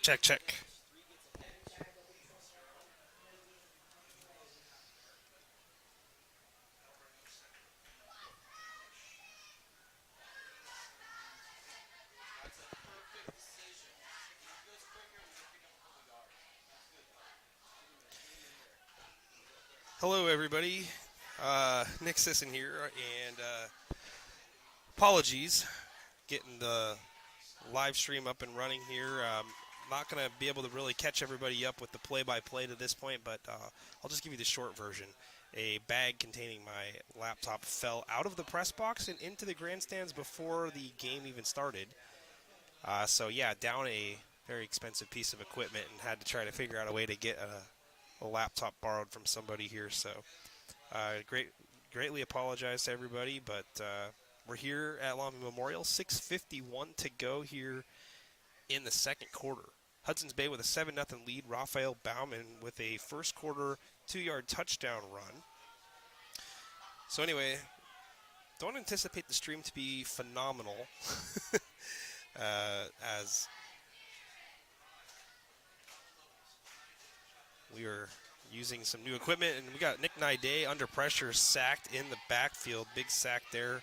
Check, check. Hello, everybody. Nick Sisson here, and apologies getting the live stream up and running here. Not going to be able to really catch everybody up with the play-by-play to this point, but I'll just give you the short version. A bag containing my laptop fell out of the press box and into the grandstands before the game even started. So, yeah, down a very expensive piece of equipment and had to try to figure out a way to get a laptop borrowed from somebody here. So, greatly apologize to everybody, but we're here at Longview Memorial. 6:51 to go here in the second quarter. Hudson's Bay with a 7-0 lead. Raphael Bauman with a first quarter 2-yard touchdown run. So anyway, don't anticipate the stream to be phenomenal as we are using some new equipment, and we got Nick Nide under pressure, sacked in the backfield. Big sack there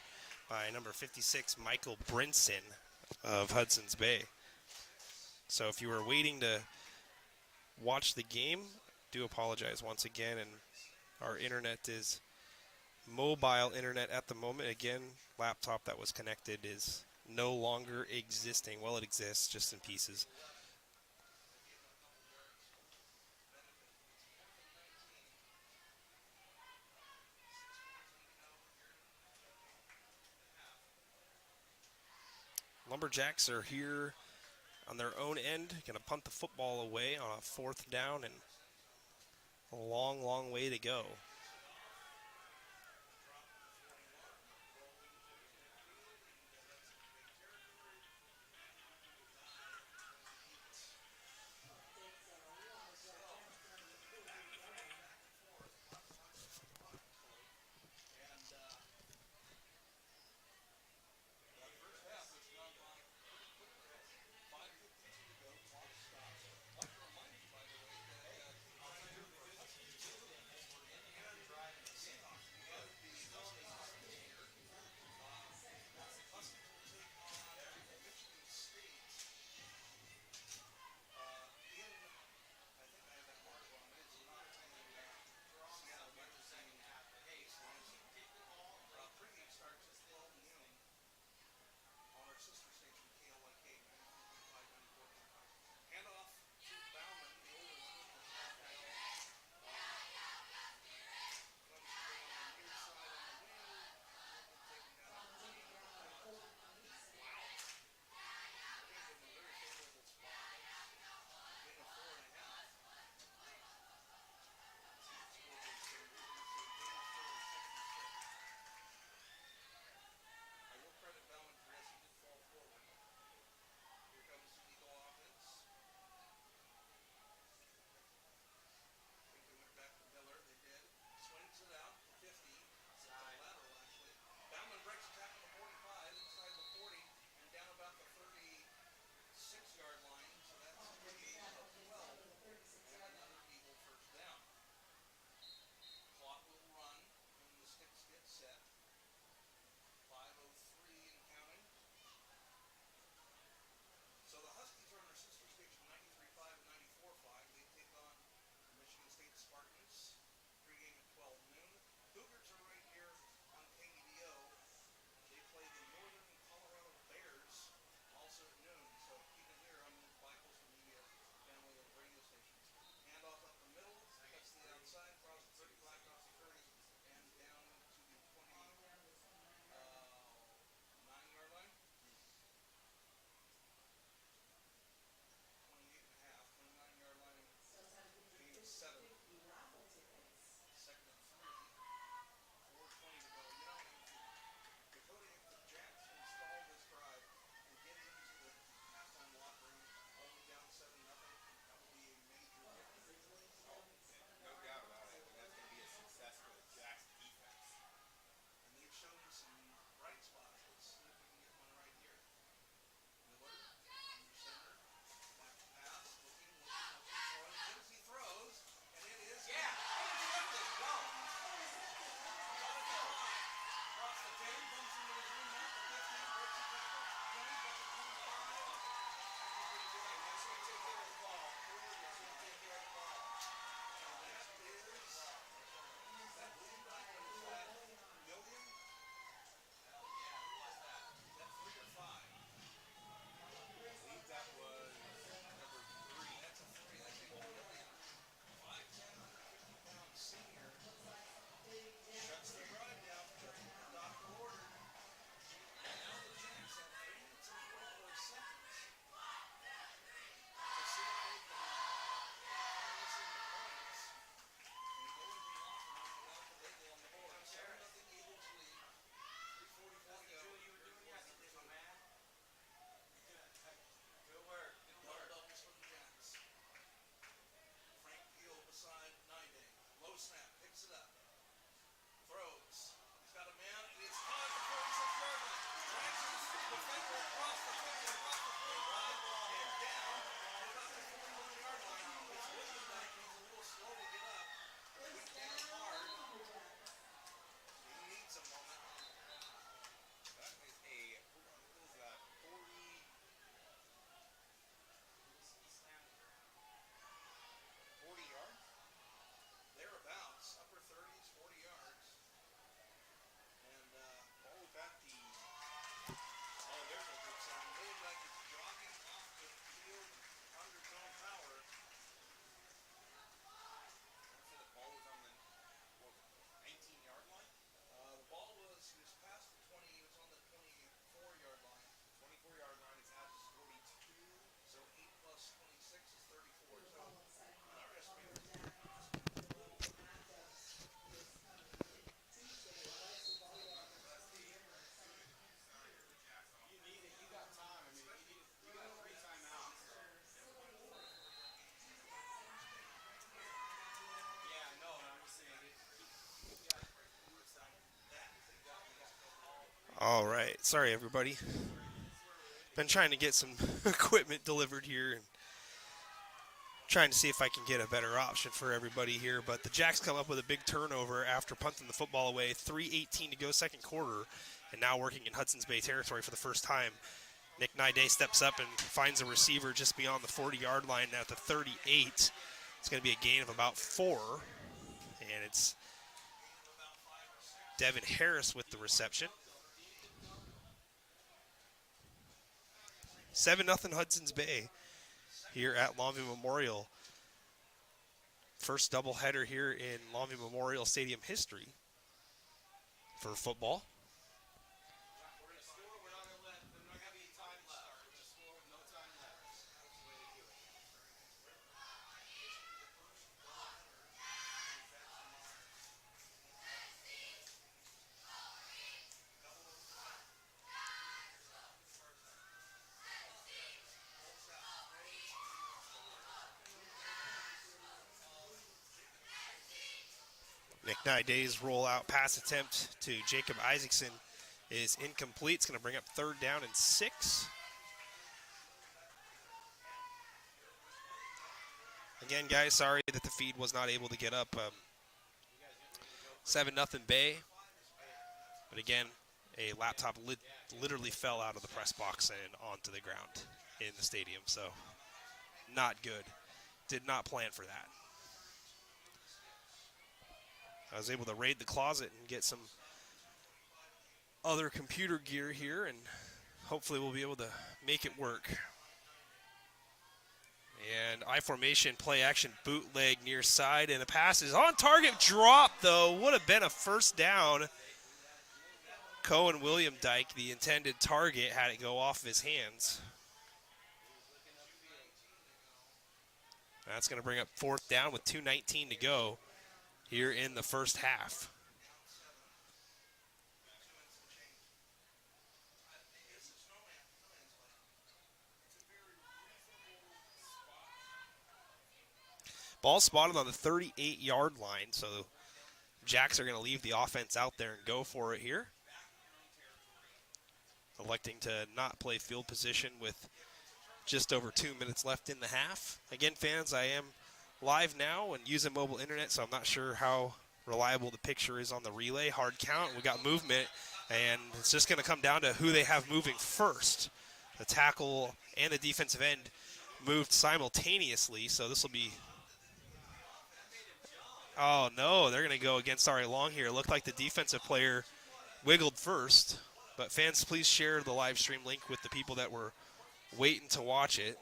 by number 56, Michael Brinson of Hudson's Bay. So if you were waiting to watch the game, do apologize once again, and our internet is mobile internet at the moment. Again, laptop that was connected is no longer existing. Well, it exists, just in pieces. Lumberjacks are here on their own end, going to punt the football away on a 4th down and a long, long way to go. All right. Sorry, everybody. Been trying to get some equipment delivered here and trying to see if I can get a better option for everybody here. But the Jacks come up with a big turnover after punting the football away. 3:18 to go, second quarter, and now working in Hudson's Bay territory for the first time. Nick Nide steps up and finds a receiver just beyond the 40-yard line at the 38. It's going to be a gain of about 4, and it's Devin Harris with the reception. 7-0 Hudson's Bay here at Longview Memorial. First doubleheader here in Longview Memorial Stadium history for football. Nick Nide's rollout pass attempt to Jacob Isaacson is incomplete. It's going to bring up 3rd down and 6. Again, guys, sorry that the feed was not able to get up. 7-0 Bay. But again, a laptop literally fell out of the press box and onto the ground in the stadium. So, not good. Did not plan for that. I was able to raid the closet and get some other computer gear here, and hopefully we'll be able to make it work. And I-formation, play action, bootleg near side, and the pass is on target. Drop, though. Would have been a first down. Cohen William Dyke, the intended target, had it go off of his hands. That's going to bring up 4th down with 2:19 to go here in the first half. Ball spotted on the 38-yard line, so Jacks are going to leave the offense out there and go for it here. Electing to not play field position with just over 2 minutes left in the half. Again, fans, I am live now and using mobile internet, so I'm not sure how reliable the picture is on the relay. Hard count, we got movement, and it's just going to come down to who they have moving first. The tackle and the defensive end moved simultaneously, so this will be... Oh, no, they're going to go against Ari Long here. It looked like the defensive player wiggled first, but fans, please share the live stream link with the people that were waiting to watch it.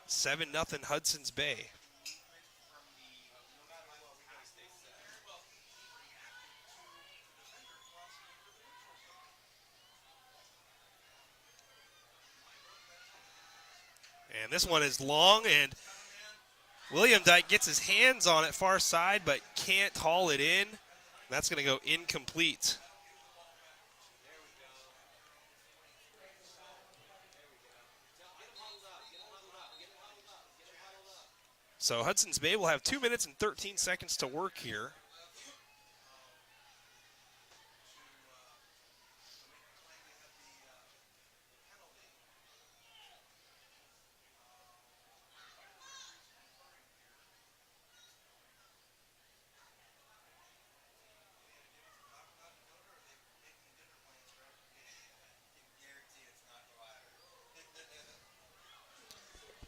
7-0 Hudson's Bay. And this one is long, and William Dyke gets his hands on it far side, but can't haul it in. That's going to go incomplete. So Hudson's Bay will have 2 minutes and 13 seconds to work here.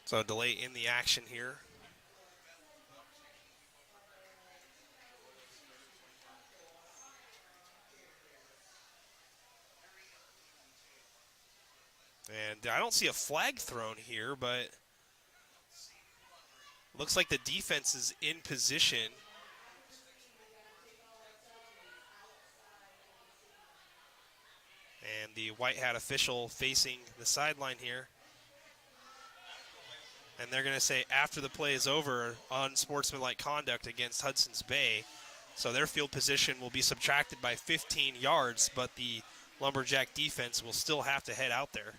So a delay in the action here. And I don't see a flag thrown here, but looks like the defense is in position. And the white hat official facing the sideline here. And they're going to say after the play is over, unsportsmanlike conduct against Hudson's Bay. So their field position will be subtracted by 15 yards, but the Lumberjack defense will still have to head out there.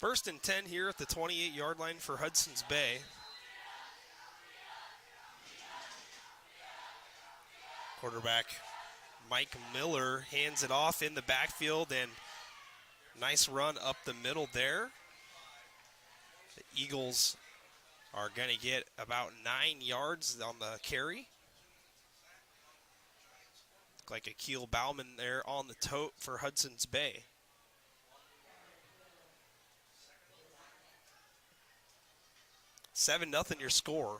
First and 10 here at the 28-yard line for Hudson's Bay. Quarterback Mike Miller hands it off in the backfield, and nice run up the middle there. The Eagles are going to get about 9 yards on the carry. Look like Akil Bauman there on the tote for Hudson's Bay. $7-0 your score.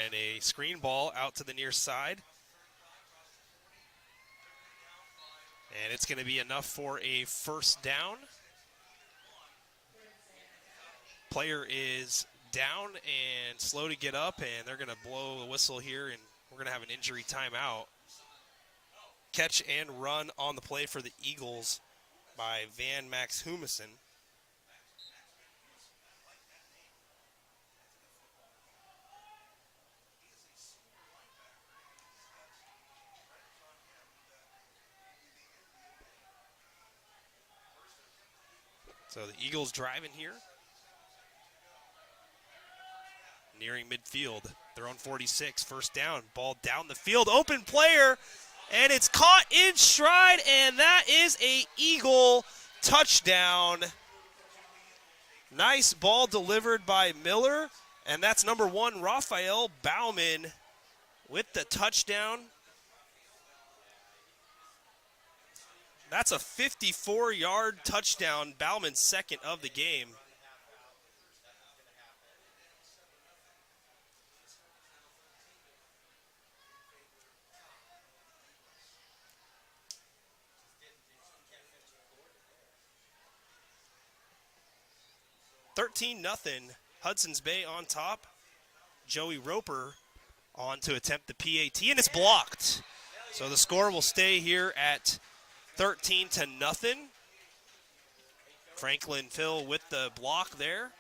And a screen ball out to the near side. And it's going to be enough for a first down. Player is down and slow to get up, and they're going to blow the whistle here, and we're going to have an injury timeout. Catch and run on the play for the Eagles by Van Max Humison. So the Eagles driving here. Nearing midfield. Their own 46. First down. Ball down the field. Open player. And it's caught in stride. And that is a Eagle touchdown. Nice ball delivered by Miller. And that's number 1, Raphael Bauman with the touchdown. That's a 54-yard touchdown. Bauman's second of the game. $13-0. Hudson's Bay on top. Joey Roper on to attempt the PAT, and it's blocked. So the score will stay here at 13-0. Franklin Phil with the block there.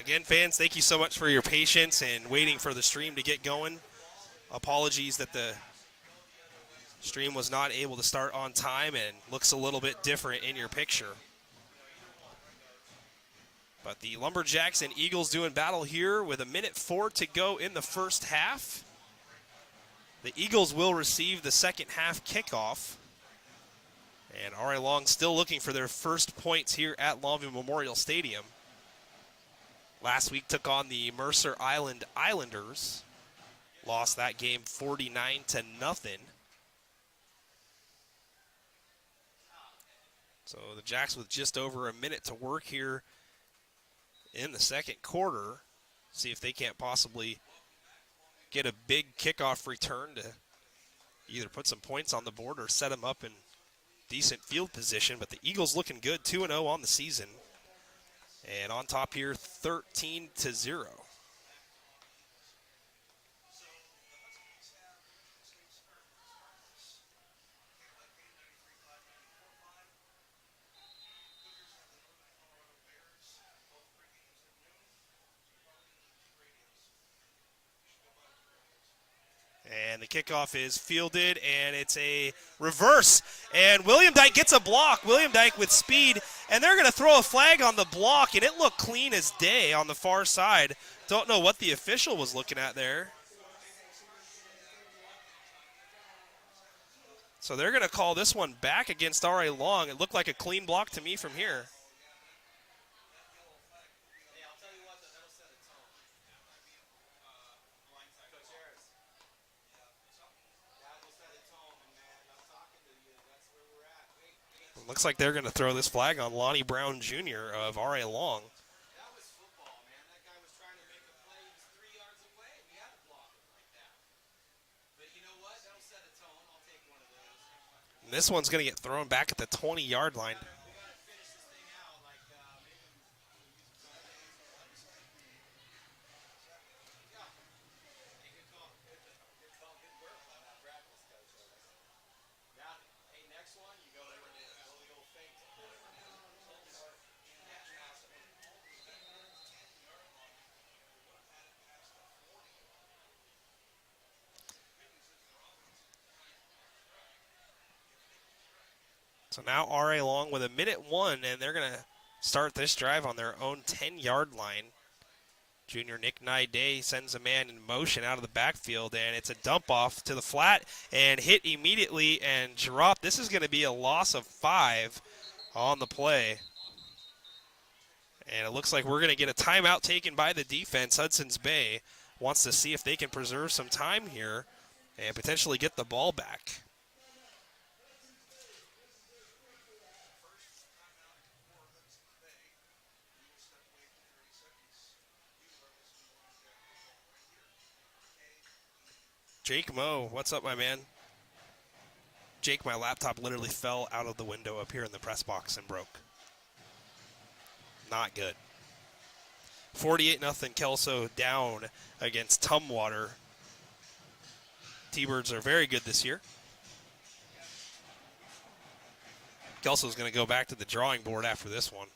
Again, fans, thank you so much for your patience and waiting for the stream to get going. Apologies that the stream was not able to start on time and looks a little bit different in your picture. But the Lumberjacks and Eagles doing battle here with 1:04 to go in the first half. The Eagles will receive the second half kickoff. And R.A. Long still looking for their first points here at Longview Memorial Stadium. Last week took on the Mercer Island Islanders. Lost that game 49-0. So the Jacks with just over a minute to work here in the second quarter. See if they can't possibly get a big kickoff return to either put some points on the board or set them up in decent field position. But the Eagles looking good, 2-0 on the season. And on top here, 13-0. And the kickoff is fielded, and it's a reverse. And William Dyke gets a block. William Dyke with speed, and they're going to throw a flag on the block, and it looked clean as day on the far side. Don't know what the official was looking at there. So they're going to call this one back against R.A. Long. It looked like a clean block to me from here. Looks like they're going to throw this flag on Lonnie Brown Jr. of R.A. Long. And this one's going to get thrown back at the 20-yard line. So now RA Long with 1:01, and they're going to start this drive on their own 10-yard line. Junior Nick Nide sends a man in motion out of the backfield, and it's a dump off to the flat and hit immediately and drop. This is going to be a loss of 5 on the play. And it looks like we're going to get a timeout taken by the defense. Hudson's Bay wants to see if they can preserve some time here and potentially get the ball back. Jake Moe, what's up, my man? Jake, my laptop literally fell out of the window up here in the press box and broke. Not good. 48-0 Kelso down against Tumwater. T-Birds are very good this year. Kelso's going to go back to the drawing board after this one.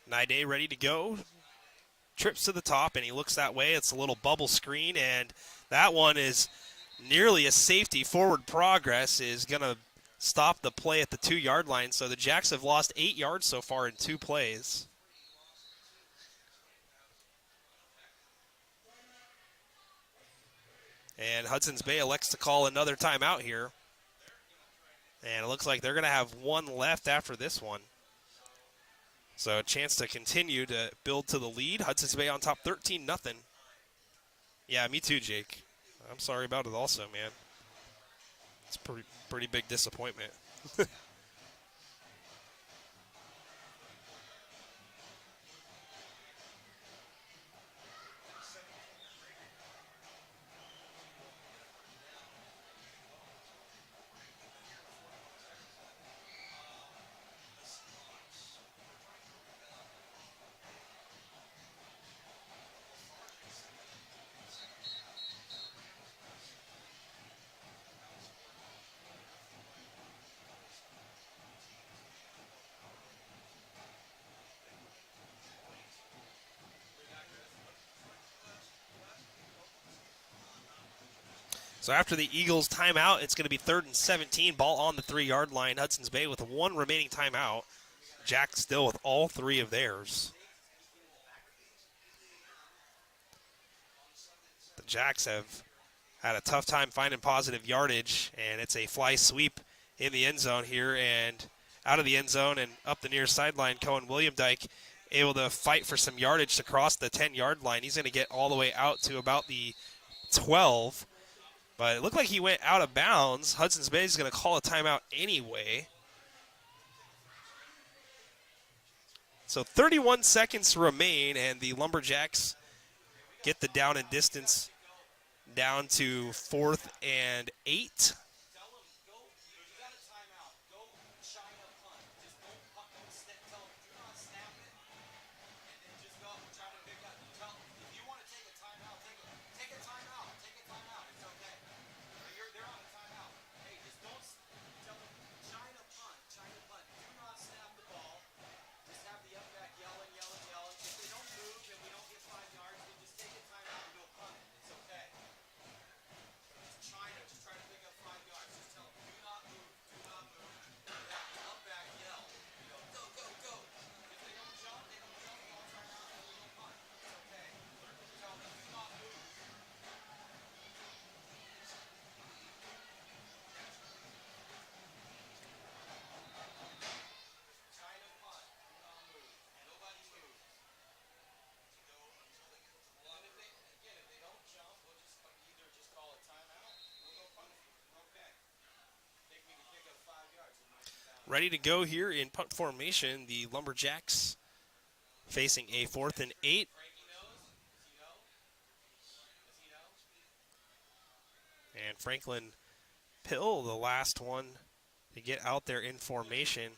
Nide ready to go. Trips to the top, and he looks that way. It's a little bubble screen, and that one is nearly a safety. Forward progress is going to stop the play at the 2-yard line. So the Jacks have lost 8 yards so far in 2 plays. And Hudson's Bay elects to call another timeout here. And it looks like they're going to have 1 left after this one. So a chance to continue to build to the lead. Hudson's Bay on top 13-0. Yeah, me too, Jake. I'm sorry about it also, man. It's pretty big disappointment. So after the Eagles timeout, it's going to be 3rd and 17. Ball on the 3-yard line. Hudson's Bay with 1 remaining timeout. Jack still with all 3 of theirs. The Jacks have had a tough time finding positive yardage, and it's a fly sweep in the end zone here, and out of the end zone and up the near sideline. Cohen William Dyke able to fight for some yardage to cross the 10-yard line. He's going to get all the way out to about the 12. But it looked like he went out of bounds. Hudson's Bay is going to call a timeout anyway. So 31 seconds remain, and the Lumberjacks get the down and distance down to 4th and 8. Ready to go here in punt formation, the Lumberjacks facing a 4th and 8. And Franklin Pill, the last one to get out there in formation.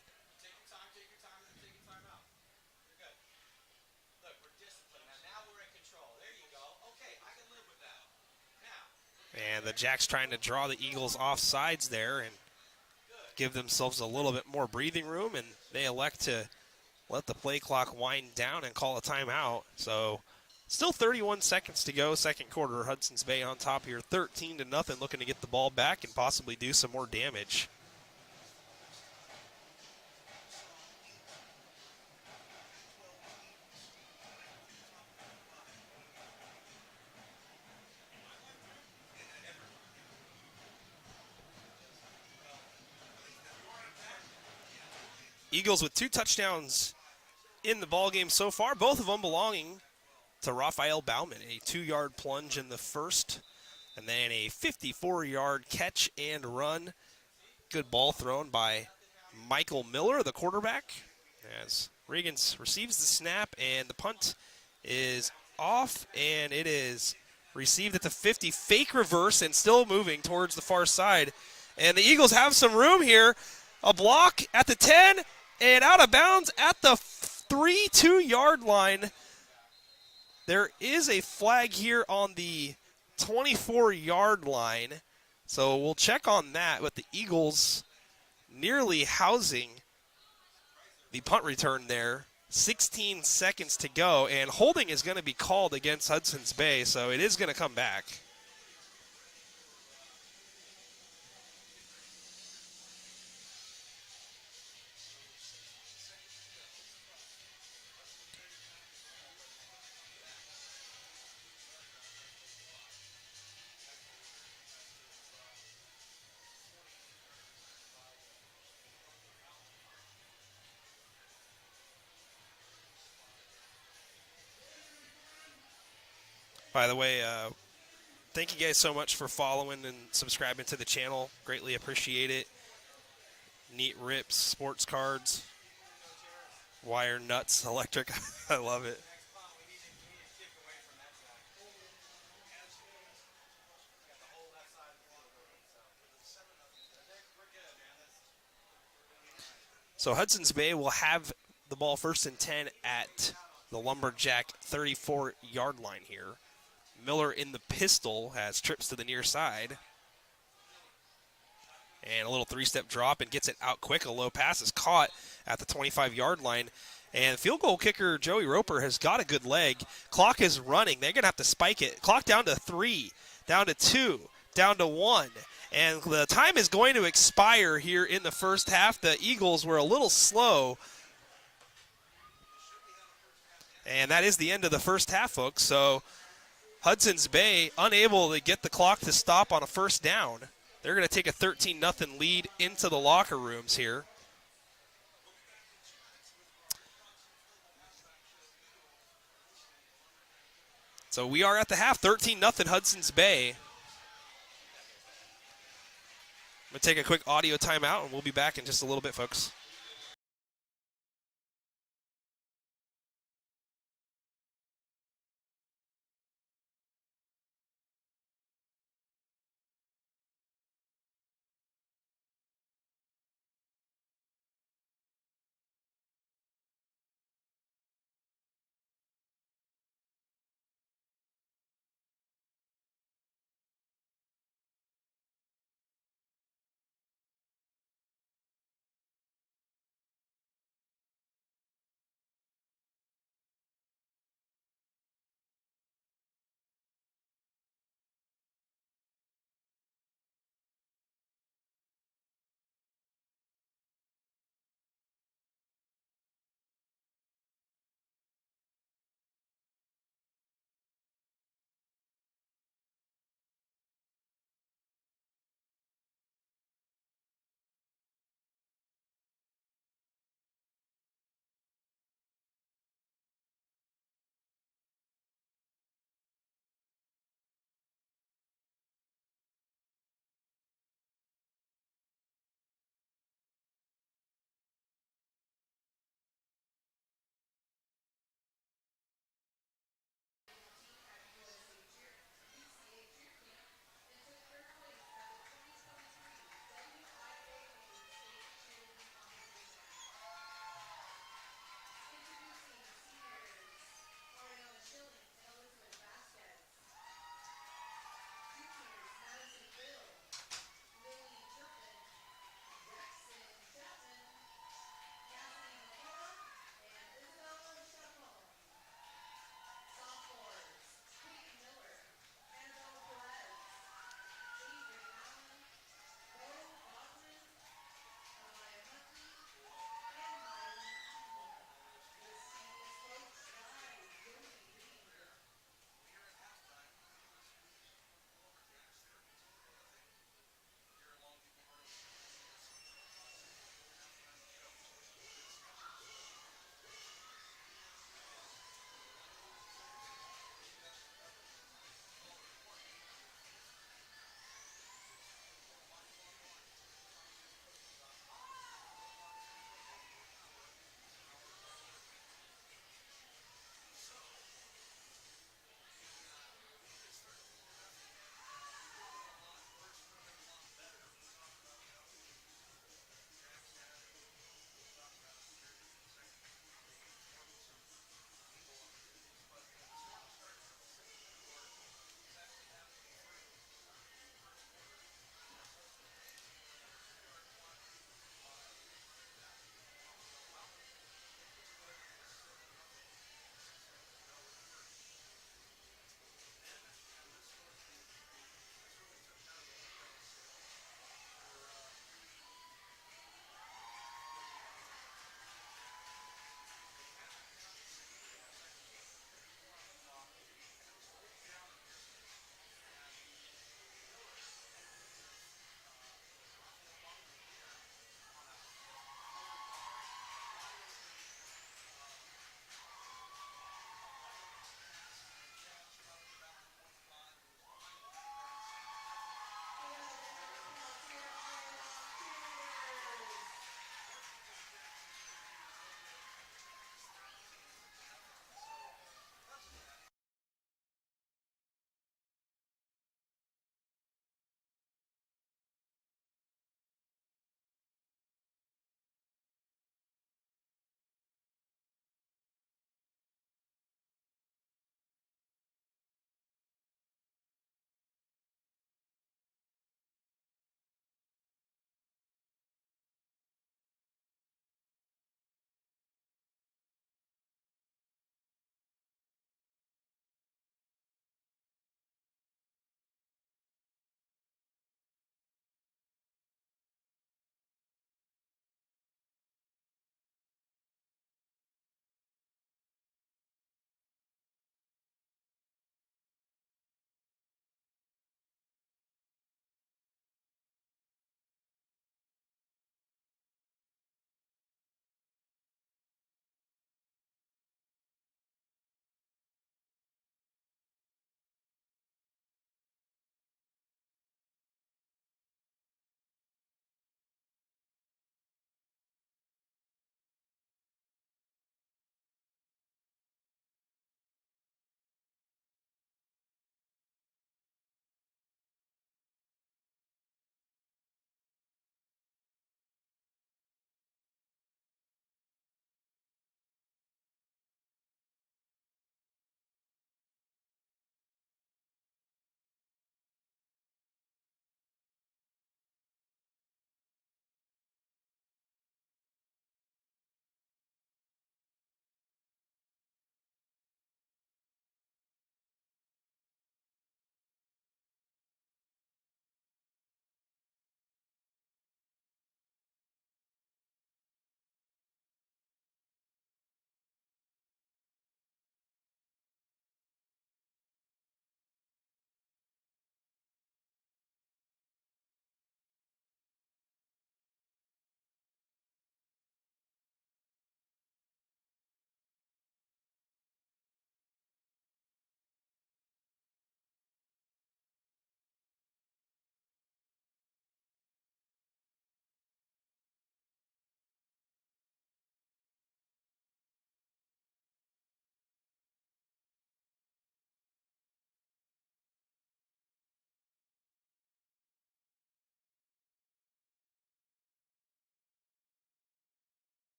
And the Jacks trying to draw the Eagles off sides there and give themselves a little bit more breathing room, and they elect to let the play clock wind down and call a timeout. So still 31 seconds to go, second quarter. Hudson's Bay on top here, 13-0, looking to get the ball back and possibly do some more damage. Eagles with 2 touchdowns in the ballgame so far, both of them belonging to Raphael Bauman. A 2-yard plunge in the first, and then a 54-yard catch and run. Good ball thrown by Michael Miller, the quarterback, as Regans receives the snap, and the punt is off, and it is received at the 50. Fake reverse and still moving towards the far side. And the Eagles have some room here. A block at the 10 and out of bounds at the 2-yard line. There is a flag here on the 24-yard line, so we'll check on that with the Eagles nearly housing the punt return there. 16 seconds to go, and holding is going to be called against Hudson's Bay, so it is going to come back. By the way, thank you guys so much for following and subscribing to the channel. Greatly appreciate it. Neat rips, sports cards, wire nuts, electric. I love it. So Hudson's Bay will have the ball 1st and 10 at the Lumberjack 34-yard line here. Miller in the pistol has trips to the near side. And a little 3-step drop and gets it out quick. A low pass is caught at the 25-yard line. And field goal kicker Joey Roper has got a good leg. Clock is running. They're going to have to spike it. Clock down to 3, down to 2, down to 1. And the time is going to expire here in the first half. The Eagles were a little slow. And that is the end of the first half, folks. So Hudson's Bay unable to get the clock to stop on a first down. They're going to take a 13-0 lead into the locker rooms here. So we are at the half, 13-0 Hudson's Bay. I'm going to take a quick audio timeout, and we'll be back in just a little bit, folks.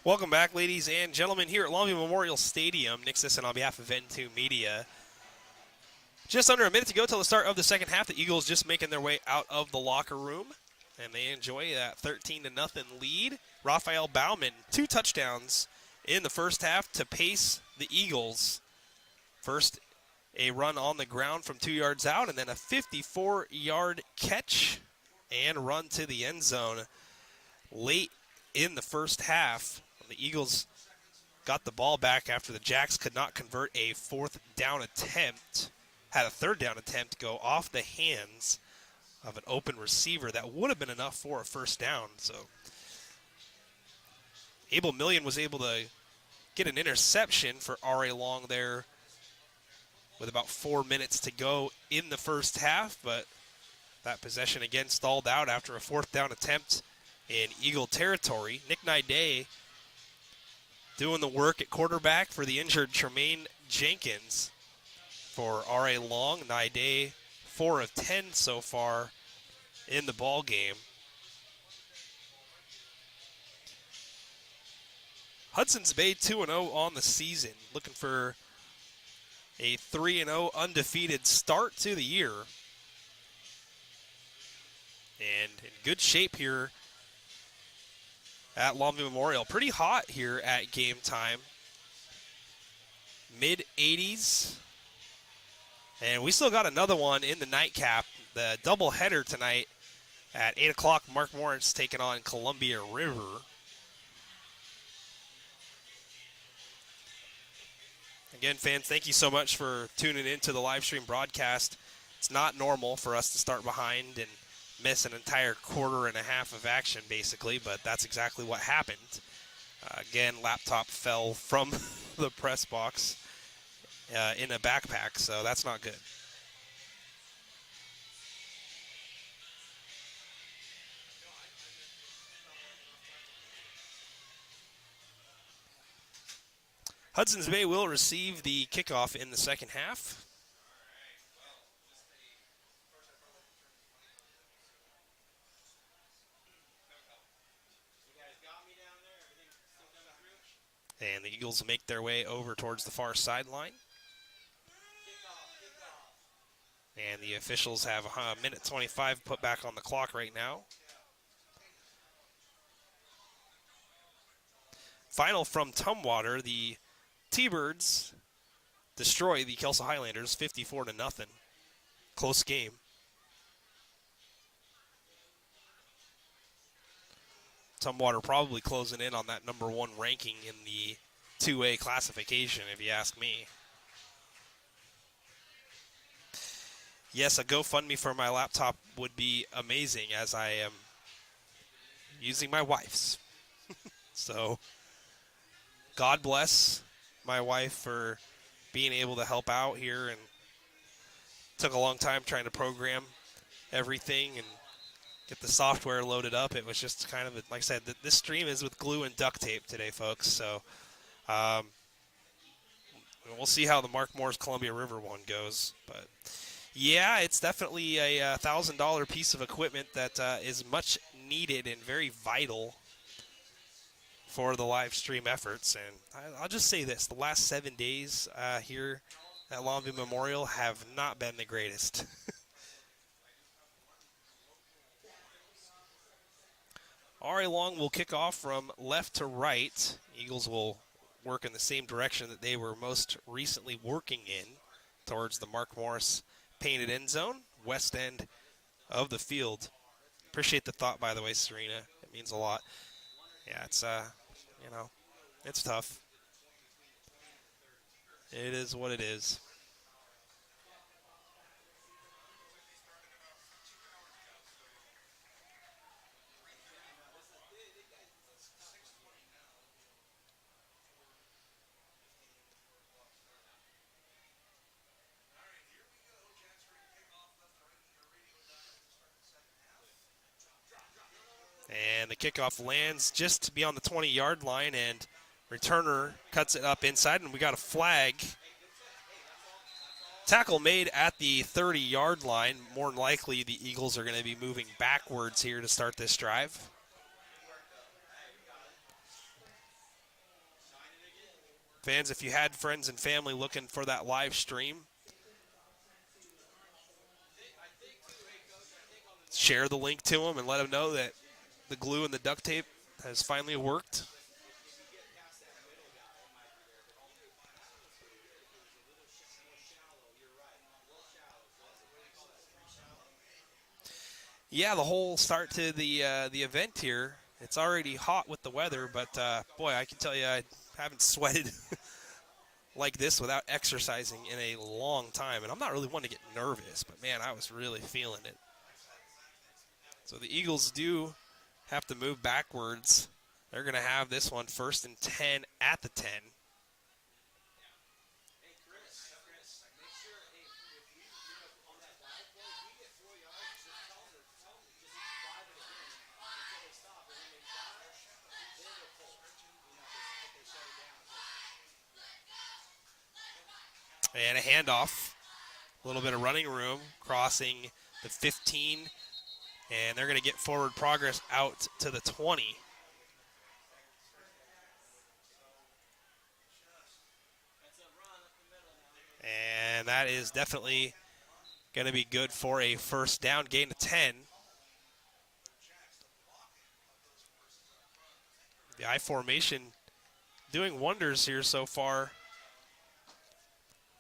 Welcome back, ladies and gentlemen, here at Longview Memorial Stadium. Nick Sisson on behalf of N2 Media. Just under a minute to go till the start of the second half. The Eagles just making their way out of the locker room, and they enjoy that 13-0 lead. Raphael Bauman, 2 touchdowns in the first half to pace the Eagles. First, a run on the ground from 2 yards out, and then a 54-yard catch and run to the end zone late in the first half. The Eagles got the ball back after the Jacks could not convert a 4th down attempt. Had a 3rd down attempt go off the hands of an open receiver that would have been enough for a 1st down. So Abel Million was able to get an interception for R.A. Long there with about 4 minutes to go in the first half, but that possession again stalled out after a 4th down attempt in Eagle territory. Nick Nide doing the work at quarterback for the injured Tremaine Jenkins. For R.A. Long, Nide 4 of 10 so far in the ball game. Hudson's Bay 2-0 on the season, looking for a 3-0 undefeated start to the year. And in good shape here at Longview Memorial. Pretty hot here at game time. Mid-80s. And we still got another one in the nightcap. The doubleheader tonight at 8 o'clock. Mark Morris taking on Columbia River. Again, fans, thank you so much for tuning into the live stream broadcast. It's not normal for us to start behind and miss an entire quarter and a half of action, basically, but that's exactly what happened. Again, laptop fell from the press box in a backpack, so that's not good. Hudson's Bay will receive the kickoff in the second half. And the Eagles make their way over towards the far sideline. And the officials have a minute 25 put back on the clock right now. Final from Tumwater, the T-Birds destroy the Kelso Highlanders 54-0. Close game. Tumwater probably closing in on that number 1 ranking in the 2A classification, if you ask me. Yes, a GoFundMe for my laptop would be amazing, as I am using my wife's. So, God bless my wife for being able to help out here, and took a long time trying to program everything and get the software loaded up. It was just kind of, like I said, this stream is with glue and duct tape today, folks. So we'll see how the Mark Moore's Columbia River one goes. But yeah, it's definitely a $1,000 piece of equipment that is much needed and very vital for the live stream efforts. And I'll just say this, the last 7 days here at Longview Memorial have not been the greatest. R.A. Long will kick off from left to right. Eagles will work in the same direction that they were most recently working in, towards the Mark Morris painted end zone, west end of the field. Appreciate the thought, by the way, Serena. It means a lot. Yeah, it's, it's tough. It is what it is. And the kickoff lands just beyond the 20-yard line, and returner cuts it up inside, and we got a flag. Tackle made at the 30-yard line. More than likely, the Eagles are going to be moving backwards here to start this drive. Fans, if you had friends and family looking for that live stream, share the link to them and let them know that the glue and the duct tape has finally worked. Yeah, the whole start to the event here, it's already hot with the weather, but boy, I can tell you I haven't sweated like this without exercising in a long time. And I'm not really one to get nervous, but man, I was really feeling it. So the Eagles do have to move backwards. They're going to have this one 1st and 10 at the 10. And a handoff. A little bit of running room, crossing the 15. And they're going to get forward progress out to the 20. And that is definitely going to be good for a 1st down, gain of 10. The I formation doing wonders here so far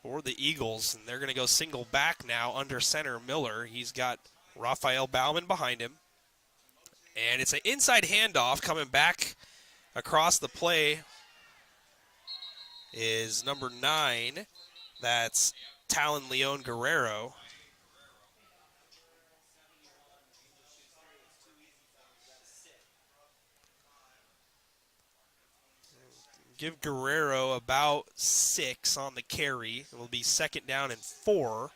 for the Eagles. And they're going to go single back now under center Miller. He's got Raphael Bauman behind him. And it's an inside handoff coming back across the play is number 9. That's Talon Leon Guerrero. Give Guerrero about 6 on the carry. It will be 2nd down and 4.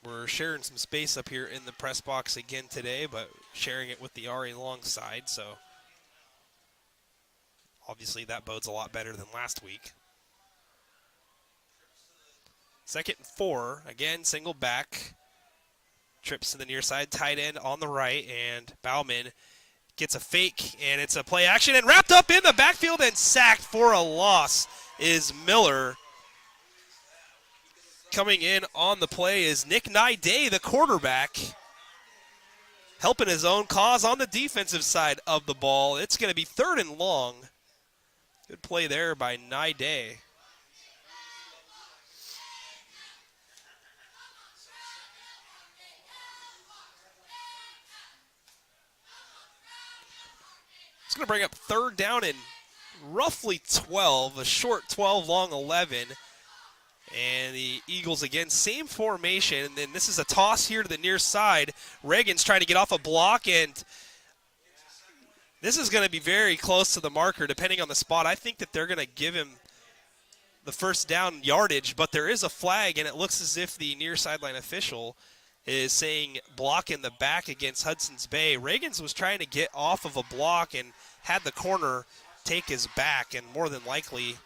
We're sharing some space up here in the press box again today, but sharing it with the RA alongside, so obviously that bodes a lot better than last week. 2nd and 4, again, single back. Trips to the near side, tight end on the right, and Bauman gets a fake, and it's a play action, and wrapped up in the backfield and sacked for a loss is Miller. Coming in on the play is Nick Nide, the quarterback, helping his own cause on the defensive side of the ball. It's going to be 3rd and long. Good play there by Nide. It's going to bring up 3rd down and roughly 12, a short 12, long 11. And the Eagles, again, same formation. And then this is a toss here to the near side. Reagan's trying to get off a block, and this is going to be very close to the marker, depending on the spot. I think that they're going to give him the 1st down yardage, but there is a flag, and it looks as if the near sideline official is saying block in the back against Hudson's Bay. Reagan's was trying to get off of a block and had the corner take his back, and more than likely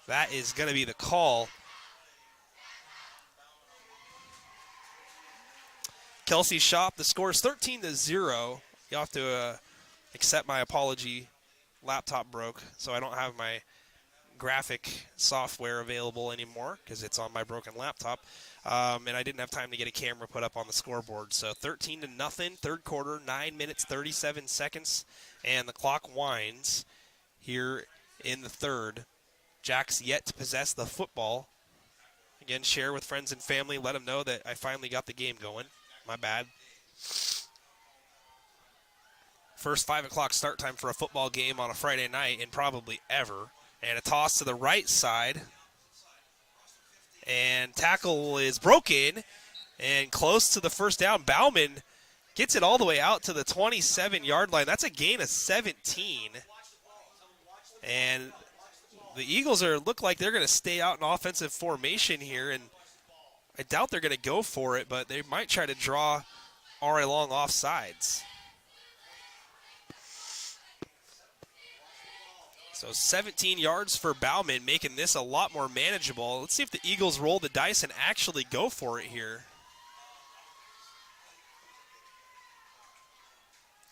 that is going to be the call. Kelsey Shop, the score is 13-0. You'll have to accept my apology. Laptop broke, so I don't have my graphic software available anymore because it's on my broken laptop. And I didn't have time to get a camera put up on the scoreboard. So 13-0, 3rd quarter, 9 minutes, 37 seconds, and the clock winds here in the 3rd. Jack's yet to possess the football. Again, share with friends and family. Let them know that I finally got the game going. My bad. First 5 o'clock start time for a football game on a Friday night and probably ever. And a toss to the right side. And tackle is broken and close to the 1st down. Bauman gets it all the way out to the 27-yard line. That's a gain of 17. And the Eagles look like they're going to stay out in offensive formation here, and I doubt they're going to go for it, but they might try to draw R.A. Long offsides. So 17 yards for Bauman, making this a lot more manageable. Let's see if the Eagles roll the dice and actually go for it here.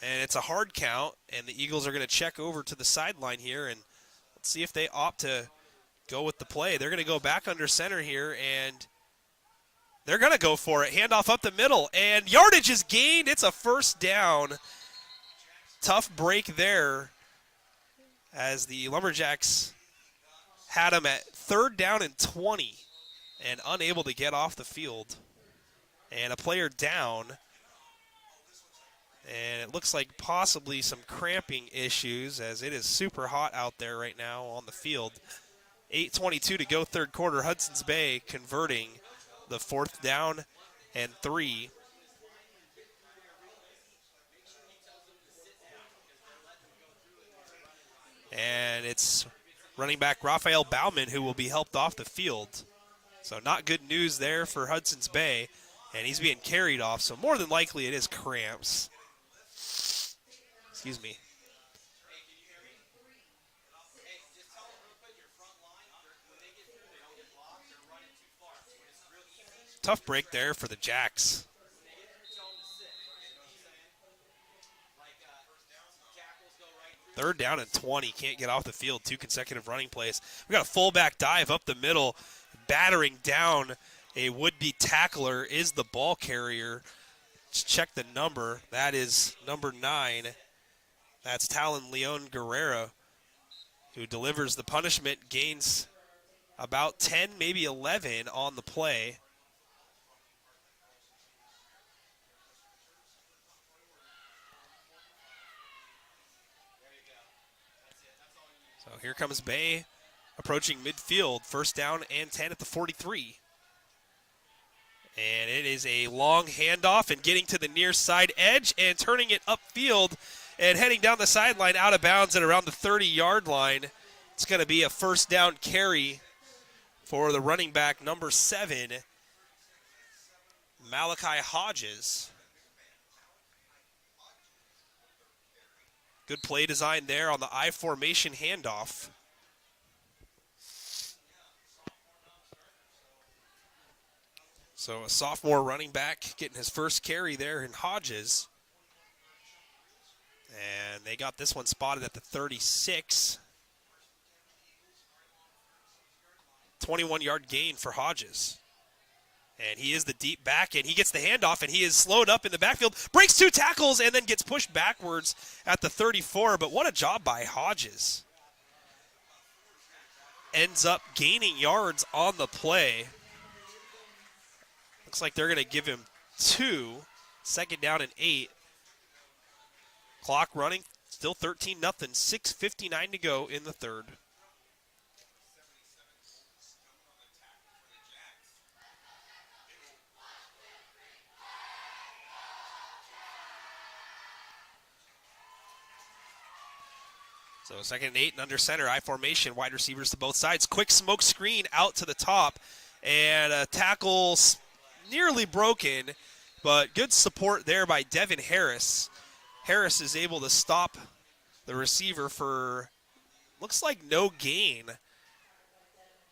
And it's a hard count, and the Eagles are going to check over to the sideline here, and let's see if they opt to go with the play. They're going to go back under center here, and they're going to go for it. Handoff up the middle, and yardage is gained. It's a first down. Tough break there as the Lumberjacks had them at 3rd down and 20 and unable to get off the field. And a player down. And it looks like possibly some cramping issues as it is super hot out there right now on the field. 8:22 to go, third quarter. Hudson's Bay converting the 4th down and 3. And it's running back Raphael Bauman who will be helped off the field. So not good news there for Hudson's Bay. And he's being carried off, so more than likely it is cramps. Excuse me. Tough break there for the Jacks. Third down and 20. Can't get off the field. 2 consecutive running plays. We got a fullback dive up the middle, battering down a would-be tackler. Is the ball carrier. Let's check the number. That is number 9. That's Talon Leon Guerrero, who delivers the punishment, gains about 10, maybe 11 on the play. So here comes Bay approaching midfield. First down and 10 at the 43. And it is a long handoff and getting to the near side edge and turning it upfield and heading down the sideline out of bounds at around the 30-yard line. It's going to be a first down carry for the running back, number 7, Malachi Hodges. Good play design there on the I formation handoff. So a sophomore running back getting his first carry there in Hodges. And they got this one spotted at the 36. 21-yard gain for Hodges. And he is the deep back, and he gets the handoff, and he is slowed up in the backfield. Breaks 2 tackles, and then gets pushed backwards at the 34. But what a job by Hodges. Ends up gaining yards on the play. Looks like they're going to give him 2. Second down and 8. Clock running, still 13-0. 6:59 to go in the third. So 2nd and 8 and under center, I formation, wide receivers to both sides. Quick smoke screen out to the top, and a tackle nearly broken, but good support there by Devin Harris. Harris is able to stop the receiver for, looks like, no gain.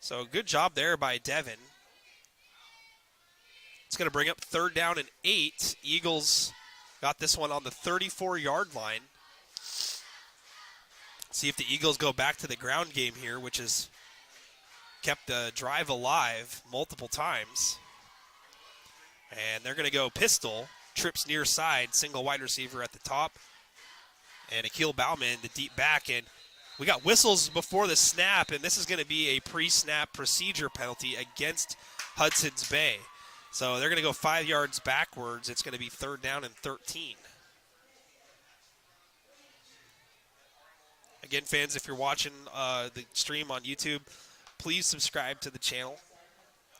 So good job there by Devin. It's going to bring up 3rd down and 8. Eagles got this one on the 34-yard line. See if the Eagles go back to the ground game here, which has kept the drive alive multiple times. And they're going to go pistol, trips near side, single wide receiver at the top. And Akil Bauman, the deep back. And we got whistles before the snap, and this is going to be a pre-snap procedure penalty against Hudson's Bay. So they're going to go 5 yards backwards. It's going to be 3rd down and 13. Again, fans, if you're watching the stream on YouTube, please subscribe to the channel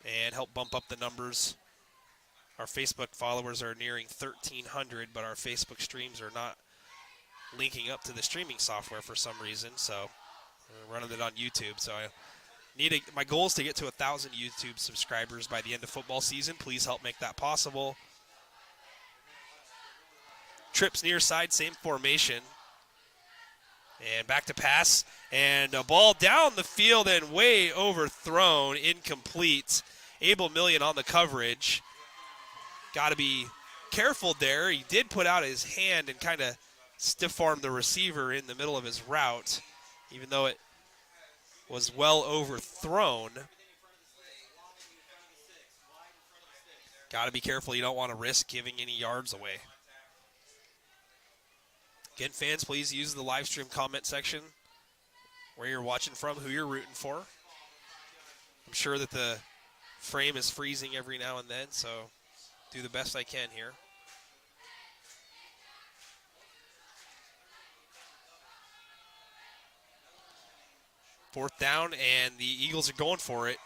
and help bump up the numbers. Our Facebook followers are nearing 1,300, but our Facebook streams are not linking up to the streaming software for some reason, so we're running it on YouTube. So my goal is to get to 1,000 YouTube subscribers by the end of football season. Please help make that possible. Trips near side, same formation. And back to pass, and a ball down the field and way overthrown, incomplete. Abel Million on the coverage. Got to be careful there. He did put out his hand and kind of stiff-armed the receiver in the middle of his route, even though it was well overthrown. Got to be careful. You don't want to risk giving any yards away. Again, fans, please use the live stream comment section where you're watching from, who you're rooting for. I'm sure that the frame is freezing every now and then, so do the best I can here. Fourth down, and the Eagles are going for it.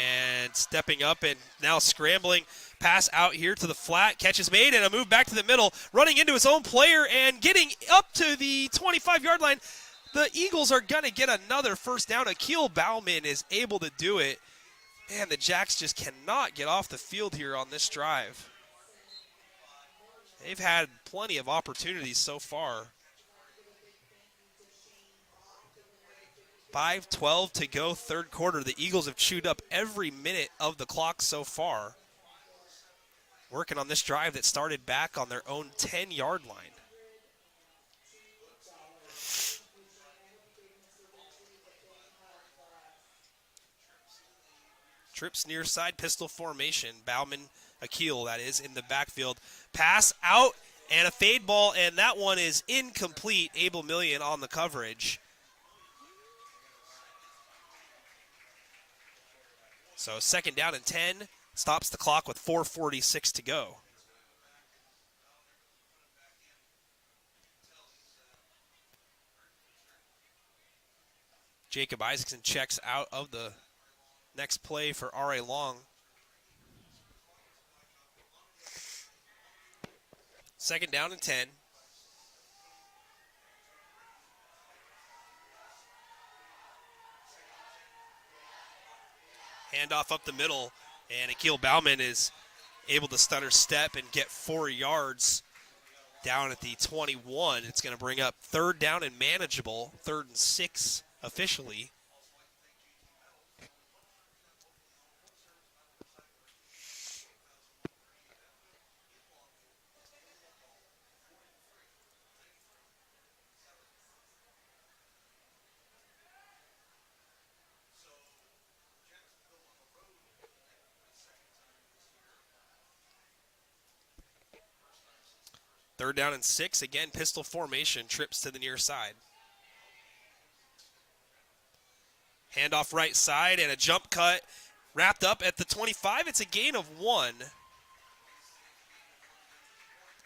And stepping up and now scrambling. Pass out here to the flat. Catch is made, and a move back to the middle. Running into his own player and getting up to the 25-yard line. The Eagles are going to get another first down. Akil Bauman is able to do it. Man, the Jacks just cannot get off the field here on this drive. They've had plenty of opportunities so far. 5:12 to go, third quarter. The Eagles have chewed up every minute of the clock so far. Working on this drive that started back on their own 10-yard line. Trips near side, pistol formation. Bauman, Akil, that is, in the backfield. Pass out and a fade ball, and that one is incomplete. Abel Million on the coverage. So second down and 10, stops the clock with 4:46 to go. Jacob Isaacson checks out of the next play for R.A. Long. Second down and 10. Handoff up the middle, and Akil Bauman is able to stutter step and get 4 yards down at the 21. It's going to bring up third down and manageable, 3rd and 6 officially. Third down and 6. Again, pistol formation. Trips to the near side. Handoff right side and a jump cut. Wrapped up at the 25. It's a gain of 1.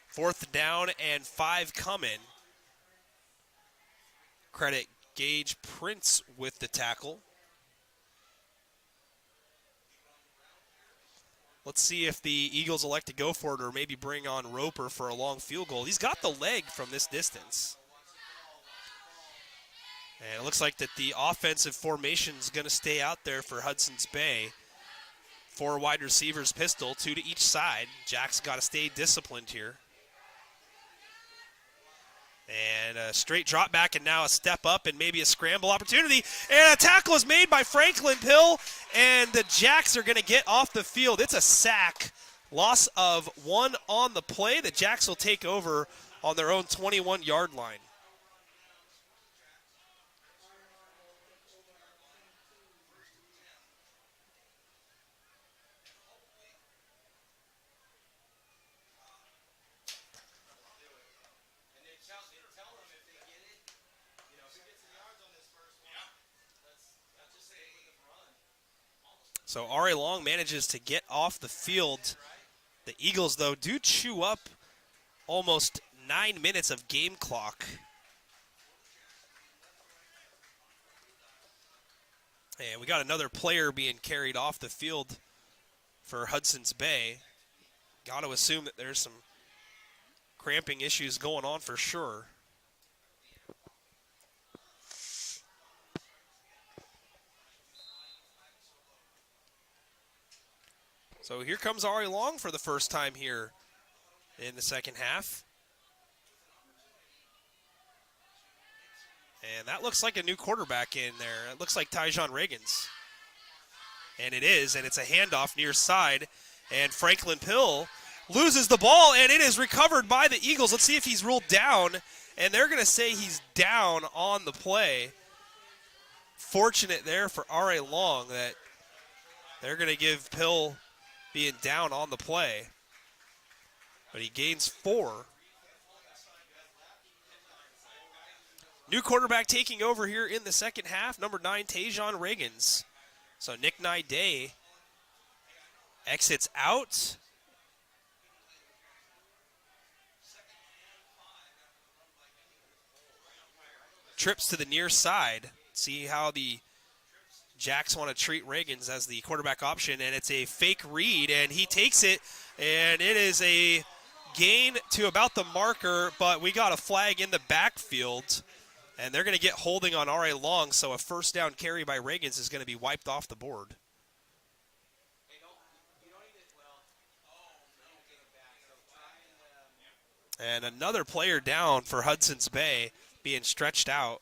Fourth down and 5 coming. Credit Gage Prince with the tackle. Let's see if the Eagles elect to go for it or maybe bring on Roper for a long field goal. He's got the leg from this distance. And it looks like that the offensive formation is going to stay out there for Hudson's Bay. 4 wide receivers pistol, 2 to each side. Jack's got to stay disciplined here. And a straight drop back and now a step up and maybe a scramble opportunity. And a tackle is made by Franklin Pill, and the Jacks are going to get off the field. It's a sack. Loss of 1 on the play. The Jacks will take over on their own 21-yard line. So R.A. Long manages to get off the field. The Eagles, though, do chew up almost 9 minutes of game clock. And we got another player being carried off the field for Hudson's Bay. Got to assume that there's some cramping issues going on for sure. So here comes R.A. Long for the first time here in the second half. And that looks like a new quarterback in there. It looks like Tyjon Reagans. And it is, and it's a handoff near side. And Franklin Pill loses the ball, and it is recovered by the Eagles. Let's see if he's ruled down And they're going to say he's down on the play. Fortunate there for R.A. Long that they're going to give Pill being down on the play. But he gains 4. New quarterback taking over here in the second half, number 9, Tajon Riggins. So Nick Day exits out. Trips to the near side. See how the Jacks want to treat Riggins as the quarterback option, and it's a fake read, and he takes it, and it is a gain to about the marker, but we got a flag in the backfield, and they're going to get holding on R.A. Long, so a first down carry by Riggins is going to be wiped off the board. And another player down for Hudson's Bay being stretched out.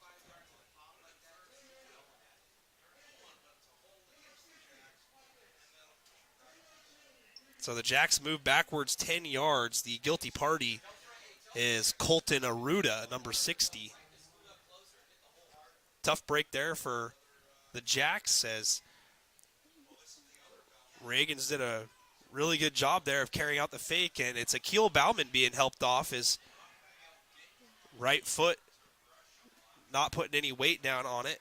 So the Jacks move backwards 10 yards. The guilty party is Colton Aruda, number 60. Tough break there for the Jacks as Riggins did a really good job there of carrying out the fake, and it's Akil Bauman being helped off. His right foot not putting any weight down on it.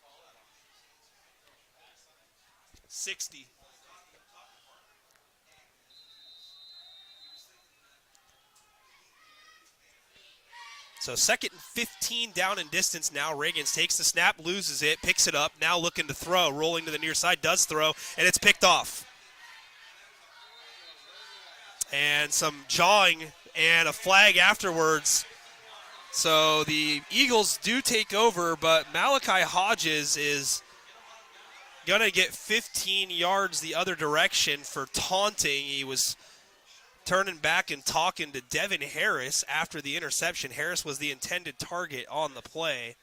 60. So 2nd and 15 down in distance now. Riggins takes the snap, loses it, picks it up, now looking to throw, rolling to the near side, does throw, and it's picked off. And some jawing and a flag afterwards. So the Eagles do take over, but Malachi Hodges is going to get 15 yards the other direction for taunting. He was turning back and talking to Devin Harris after the interception. Harris was the intended target on the play,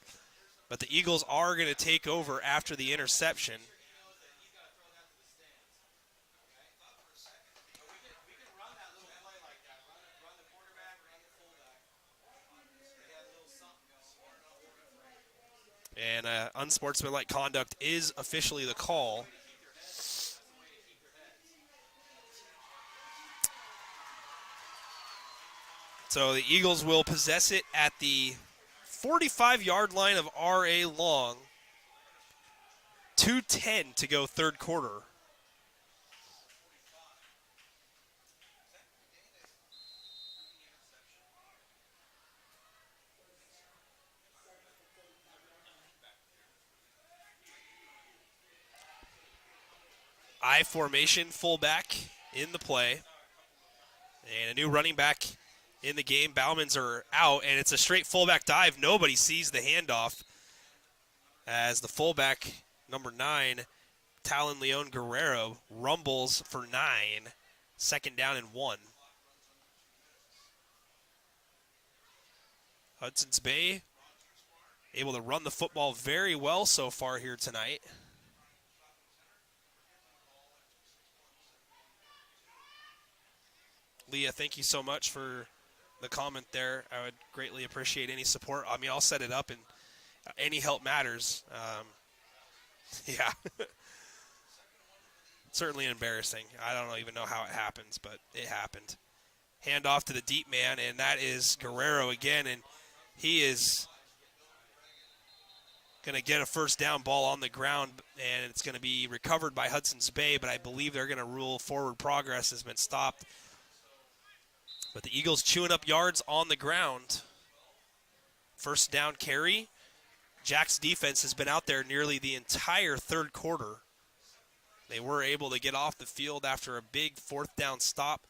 but the Eagles are going to take over after the interception. And unsportsmanlike conduct is officially the call. So the Eagles will possess it at the 45-yard line of R.A. Long. 2:10 to go third quarter. I formation fullback in the play. And a new running back in the game. Baumans are out, and it's a straight fullback dive. Nobody sees the handoff as the fullback, number 9, Talon Leon Guerrero, rumbles for 9. 2nd down and 1. Hudson's Bay able to run the football very well so far here tonight. Leah, thank you so much for the comment there. I would greatly appreciate any support. I mean, I'll set it up, and any help matters. Yeah. Certainly embarrassing. I don't even know how it happens, but it happened. Hand off to the deep man, and that is Guerrero again, and he is going to get a first down ball on the ground, and it's going to be recovered by Hudson's Bay, but I believe they're going to rule forward progress has been stopped. But the Eagles chewing up yards on the ground. First down carry. Jack's defense has been out there nearly the entire third quarter. They were able to get off the field after a big 4th down stop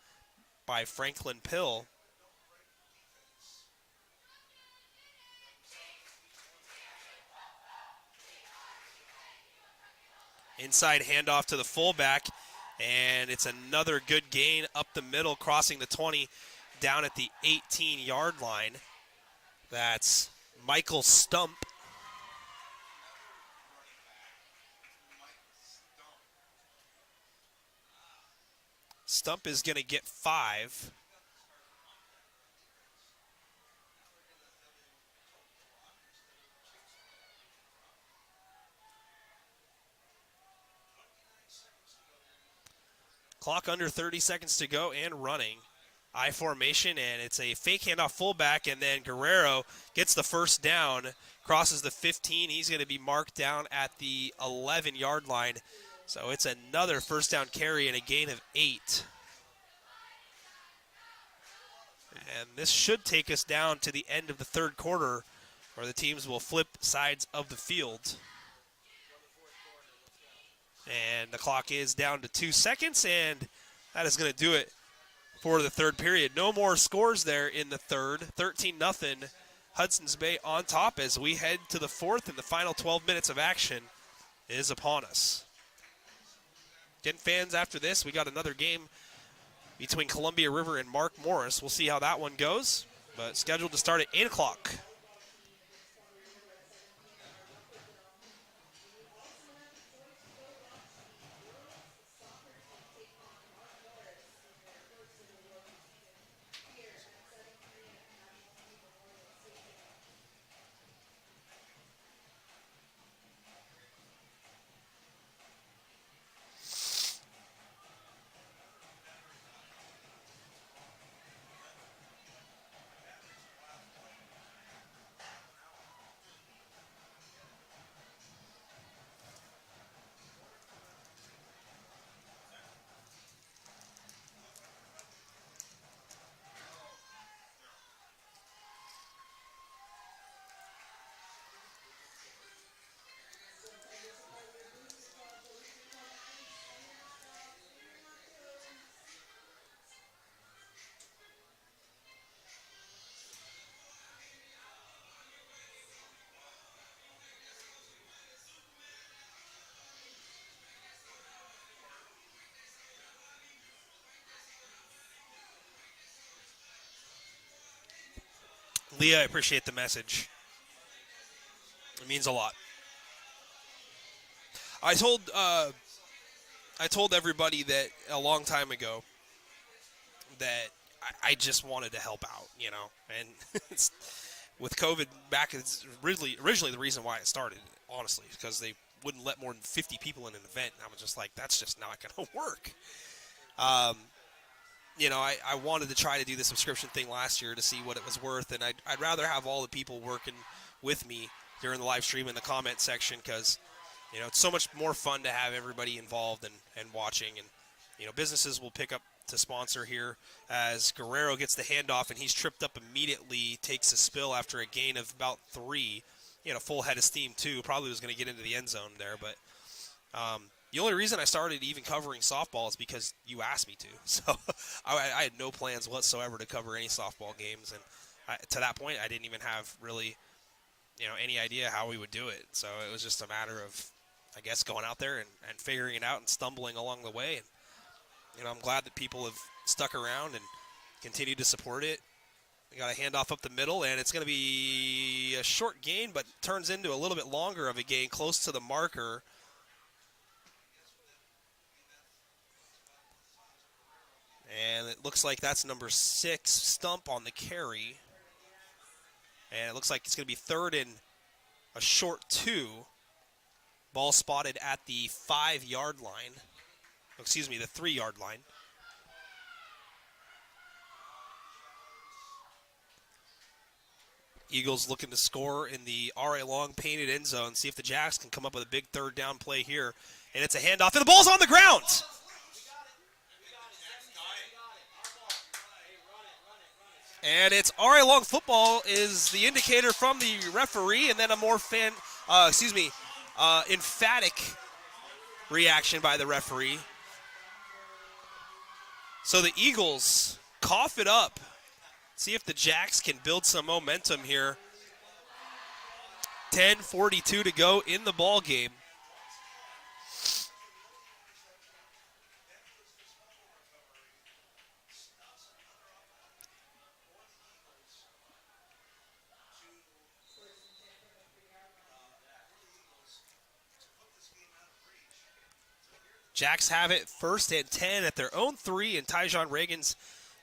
by Franklin Pill. Inside handoff to the fullback, and it's another good gain up the middle, crossing the 20, down at the 18-yard line. That's Michael Stump. Stump is going to get 5. Clock under 30 seconds to go and running. I formation, and it's a fake handoff fullback, and then Guerrero gets the first down, crosses the 15. He's going to be marked down at the 11-yard line. So it's another first down carry and a gain of 8. And this should take us down to the end of the third quarter, where the teams will flip sides of the field. And the clock is down to 2 seconds, and that is going to do it for the third period. No more scores there in the third. 13-0. Hudson's Bay on top as we head to the fourth, and the final 12 minutes of action is upon us. Getting fans after this, we got another game between Columbia River and Mark Morris. We'll see how that one goes, but scheduled to start at 8 o'clock. Leah, I appreciate the message. It means a lot. I told everybody that a long time ago that I just wanted to help out, and it's, with COVID back, it's originally the reason why it started, honestly, because they wouldn't let more than 50 people in an event, and I was just like, that's just not going to work. I wanted to try to do the subscription thing last year to see what it was worth, and I'd rather have all the people working with me during the live stream in the comment section, because it's so much more fun to have everybody involved and watching, and businesses will pick up to sponsor here as Guerrero gets the handoff, and he's tripped up immediately, takes a spill after a gain of about 3. He had a full head of steam too, probably was going to get into the end zone there, but the only reason I started even covering softball is because you asked me to. So I had no plans whatsoever to cover any softball games. And to that point, I didn't even have really, any idea how we would do it. So it was just a matter of, I guess, going out there and figuring it out and stumbling along the way. And, I'm glad that people have stuck around and continued to support it. We got a handoff up the middle, and it's going to be a short gain, but turns into a little bit longer of a gain close to the marker. And it looks like that's number 6, Stump, on the carry. And it looks like it's going to be third and a short 2. Ball spotted at the 5-yard line. Excuse me, the 3-yard line. Eagles looking to score in the R.A. Long painted end zone. See if the Jacks can come up with a big third down play here. And it's a handoff, and the ball's on the ground. And it's R.A. Long football is the indicator from the referee, and then a more emphatic reaction by the referee. So the Eagles cough it up. See if the Jacks can build some momentum here. 10:42 to go in the ball game. Jacks have it first and 10 at their own 3, and Tyjon Reagan's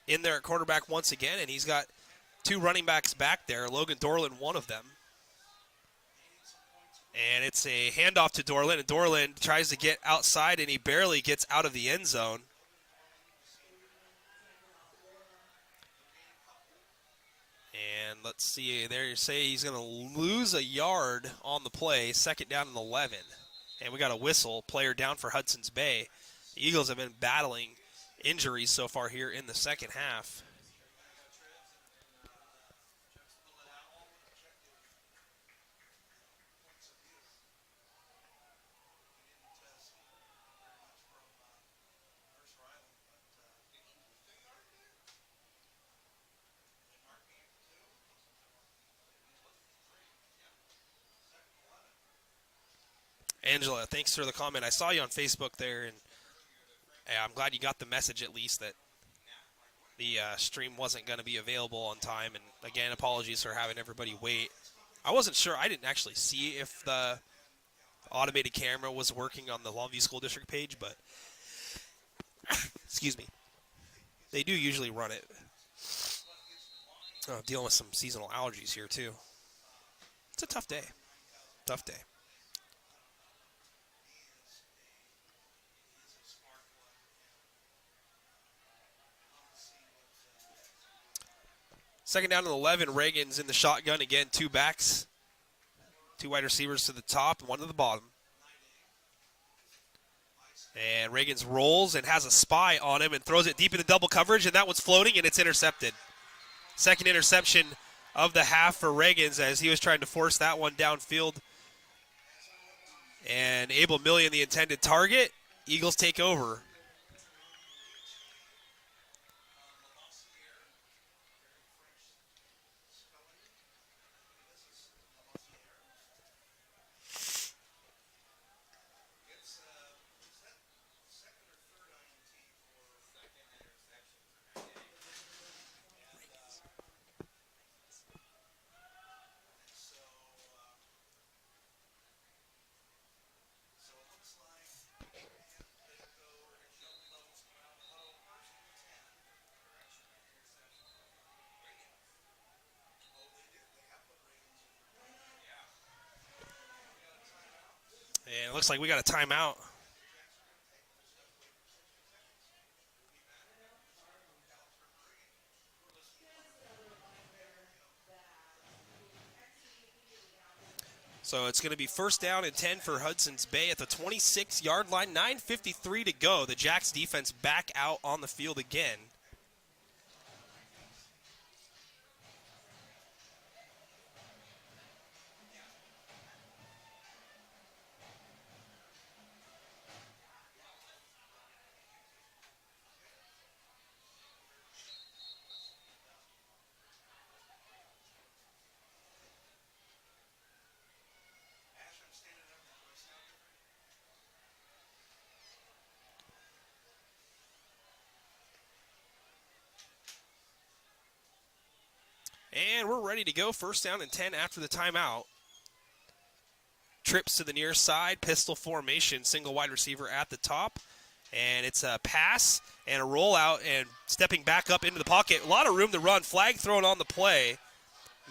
in there at quarterback once again, and he's got 2 running backs back there, Logan Dorland, one of them. And it's a handoff to Dorland, and Dorland tries to get outside, and he barely gets out of the end zone. let's see. There you say he's going to lose a yard on the play. Second down and 11. And we got a whistle. Player down for Hudson's Bay. The Eagles have been battling injuries so far here in the second half. Angela, thanks for the comment. I saw you on Facebook there, and I'm glad you got the message at least that the stream wasn't going to be available on time. And again, apologies for having everybody wait. I wasn't sure. I didn't actually see if the automated camera was working on the Longview School District page, but excuse me, they do usually run it. Oh, dealing with some seasonal allergies here too. It's a tough day. Tough day. Second down and 11. Reagan's in the shotgun again. Two backs. Two wide receivers to the top and one to the bottom. And Reagan's rolls and has a spy on him and throws it deep into double coverage, and that one's floating, and it's intercepted. Second interception of the half for Reagan's as he was trying to force that one downfield. And Abel Million, the intended target. Eagles take over. And it looks like we got a timeout. So it's going to be first down and 10 for Hudson's Bay at the 26-yard line. 9:53 to go. The Jacks defense back out on the field again. And we're ready to go. First down and 10 after the timeout. Trips to the near side, pistol formation, single wide receiver at the top. And it's a pass and a rollout and stepping back up into the pocket. A lot of room to run. Flag thrown on the play.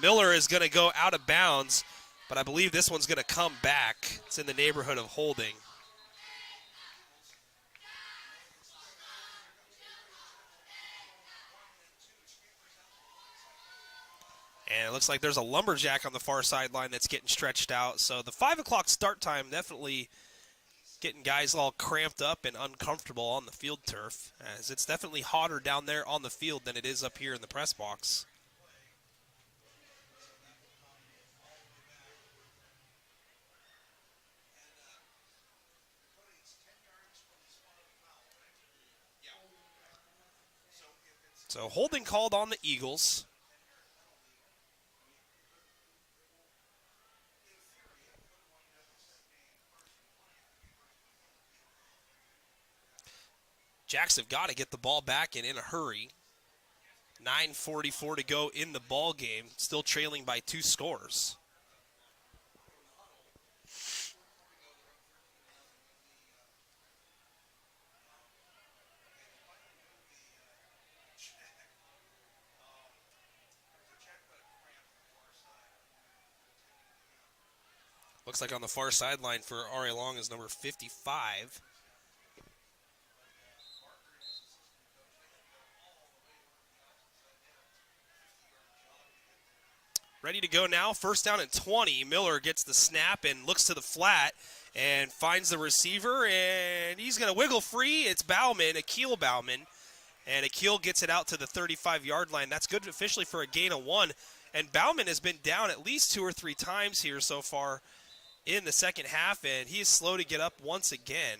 Miller is going to go out of bounds, but I believe this one's going to come back. It's in the neighborhood of holding. And it looks like there's a Lumberjack on the far sideline that's getting stretched out. So the 5 o'clock start time definitely getting guys all cramped up and uncomfortable on the field turf, as it's definitely hotter down there on the field than it is up here in the press box. So holding called on the Eagles. Jacks have got to get the ball back and in a hurry. 9:44 to go in the ball game, still trailing by 2 scores. Looks like on the far sideline for R.A. Long is number 55. Ready to go now. First down and 20. Miller gets the snap and looks to the flat and finds the receiver, and he's going to wiggle free. It's Bauman, Akil Bauman, and Akil gets it out to the 35-yard line. That's good officially for a gain of 1. And Bauman has been down at least 2 or 3 times here so far in the second half, and he is slow to get up once again.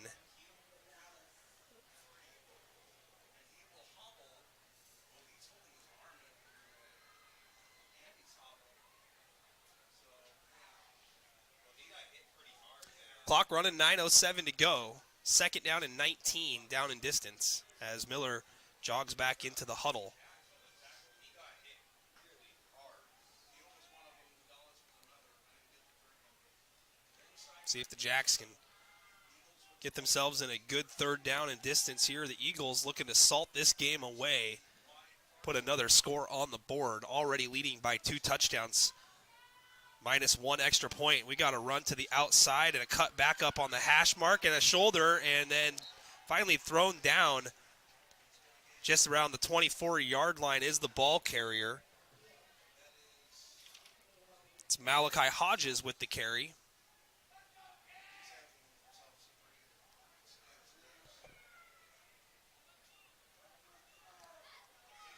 Clock running, 9:07 to go. Second down and 19, down in distance, as Miller jogs back into the huddle. See if the Jacks can get themselves in a good third down and distance here. The Eagles looking to salt this game away, put another score on the board, already leading by 2 touchdowns. Minus 1 extra point. We got a run to the outside and a cut back up on the hash mark and a shoulder, and then finally thrown down just around the 24-yard line is the ball carrier. It's Malachi Hodges with the carry.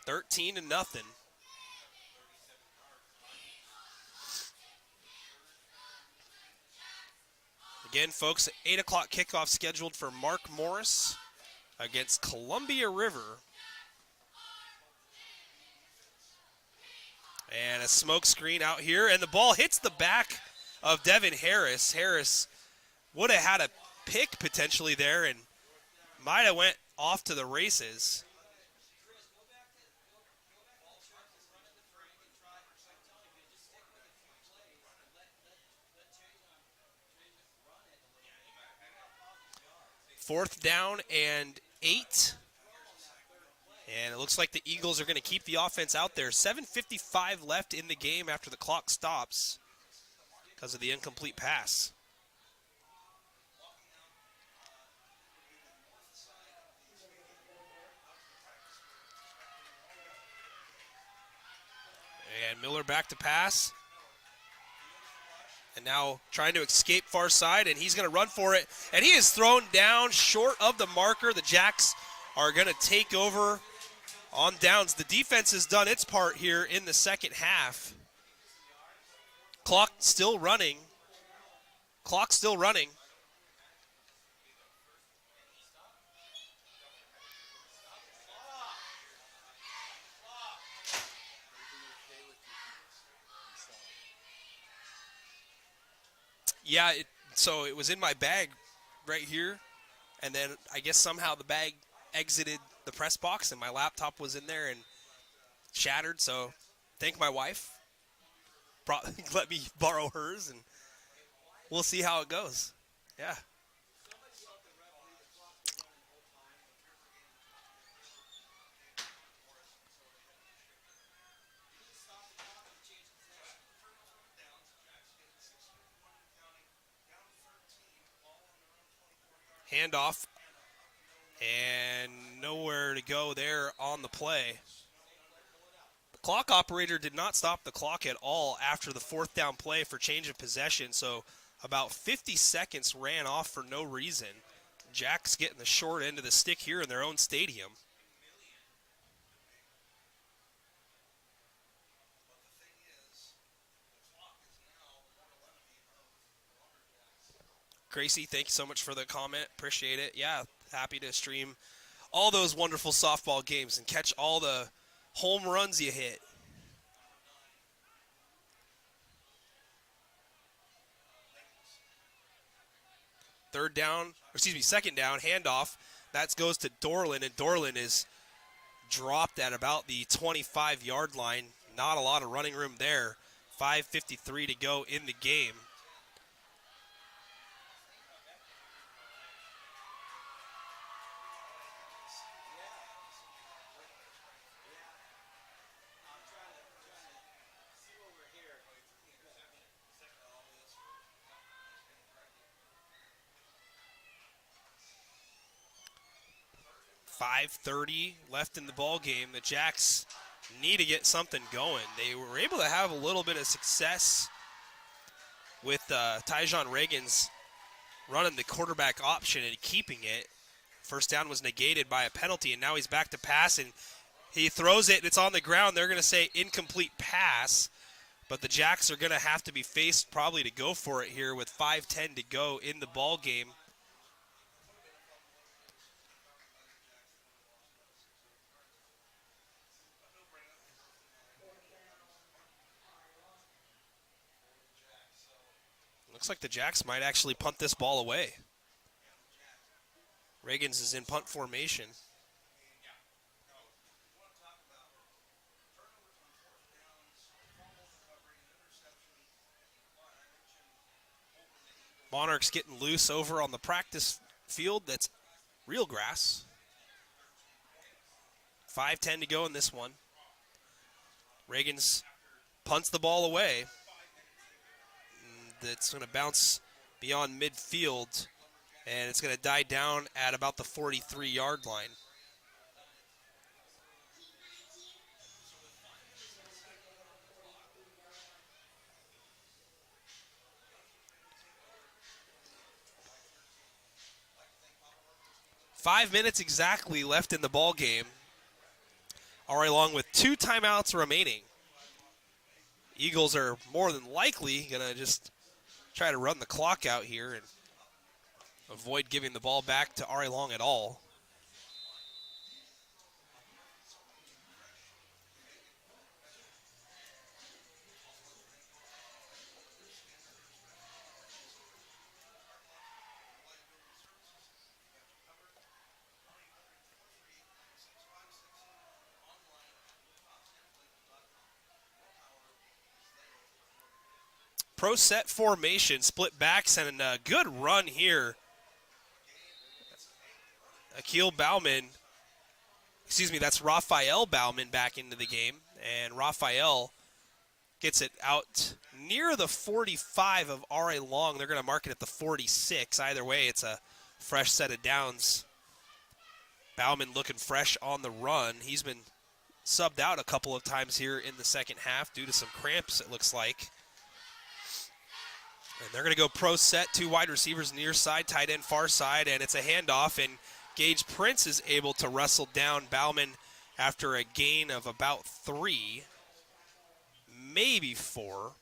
$13-0. Again, folks, 8 o'clock kickoff scheduled for Mark Morris against Columbia River. And a smoke screen out here, and the ball hits the back of Devin Harris. Harris would have had a pick potentially there and might have went off to the races. Fourth down and 8. And it looks like the Eagles are going to keep the offense out there. 7:55 left in the game after the clock stops because of the incomplete pass. And Miller back to pass. And now trying to escape far side, and he's going to run for it. And he is thrown down short of the marker. The Jacks are going to take over on downs. The defense has done its part here in the second half. Clock still running. Clock still running. Yeah, so it was in my bag right here, and then I guess somehow the bag exited the press box, and my laptop was in there and shattered, so thank my wife. Let me borrow hers, and we'll see how it goes. Yeah. Handoff, and nowhere to go there on the play. The clock operator did not stop the clock at all after the fourth down play for change of possession, so about 50 seconds ran off for no reason. Jacks getting the short end of the stick here in their own stadium. Gracie, thank you so much for the comment. Appreciate it. Yeah, happy to stream all those wonderful softball games and catch all the home runs you hit. Second down, handoff. That goes to Dorland, and Dorland is dropped at about the 25-yard line. Not a lot of running room there. 5:53 to go in the game. .530 left in the ball game. The Jacks need to get something going. They were able to have a little bit of success with Tyjon Reagan's running the quarterback option and keeping it. First down was negated by a penalty, and now he's back to pass, and he throws it, and it's on the ground. They're going to say incomplete pass, but the Jacks are going to have to be faced probably to go for it here with 5:10 to go in the ball game. Looks like the Jacks might actually punt this ball away. Reagans is in punt formation. Monarchs getting loose over on the practice field. That's real grass. 5:10 to go in this one. Reagans punts the ball away. That's going to bounce beyond midfield, and it's going to die down at about the 43-yard line. Five minutes exactly left in the ball game. All right, along with 2 timeouts remaining. Eagles are more than likely going to just try to run the clock out here and avoid giving the ball back to Ari Long at all. Pro set formation, split backs, and a good run here. Akil Bauman, that's Raphael Bauman back into the game. And Raphael gets it out near the 45 of R.A. Long. They're going to mark it at the 46. Either way, it's a fresh set of downs. Bauman looking fresh on the run. He's been subbed out a couple of times here in the second half due to some cramps, it looks like. And they're going to go pro set, 2 wide receivers near side, tight end far side, and it's a handoff, and Gage Prince is able to wrestle down Bauman after a gain of about 3, maybe 4.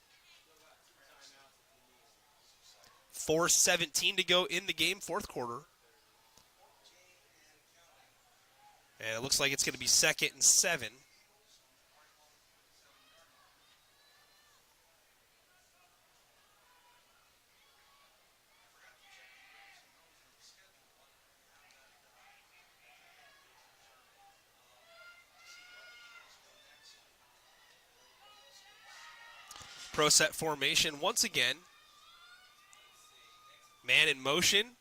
4:17 to go in the game, fourth quarter. And it looks like it's going to be 2nd and 7. Pro set formation once again. Man in motion.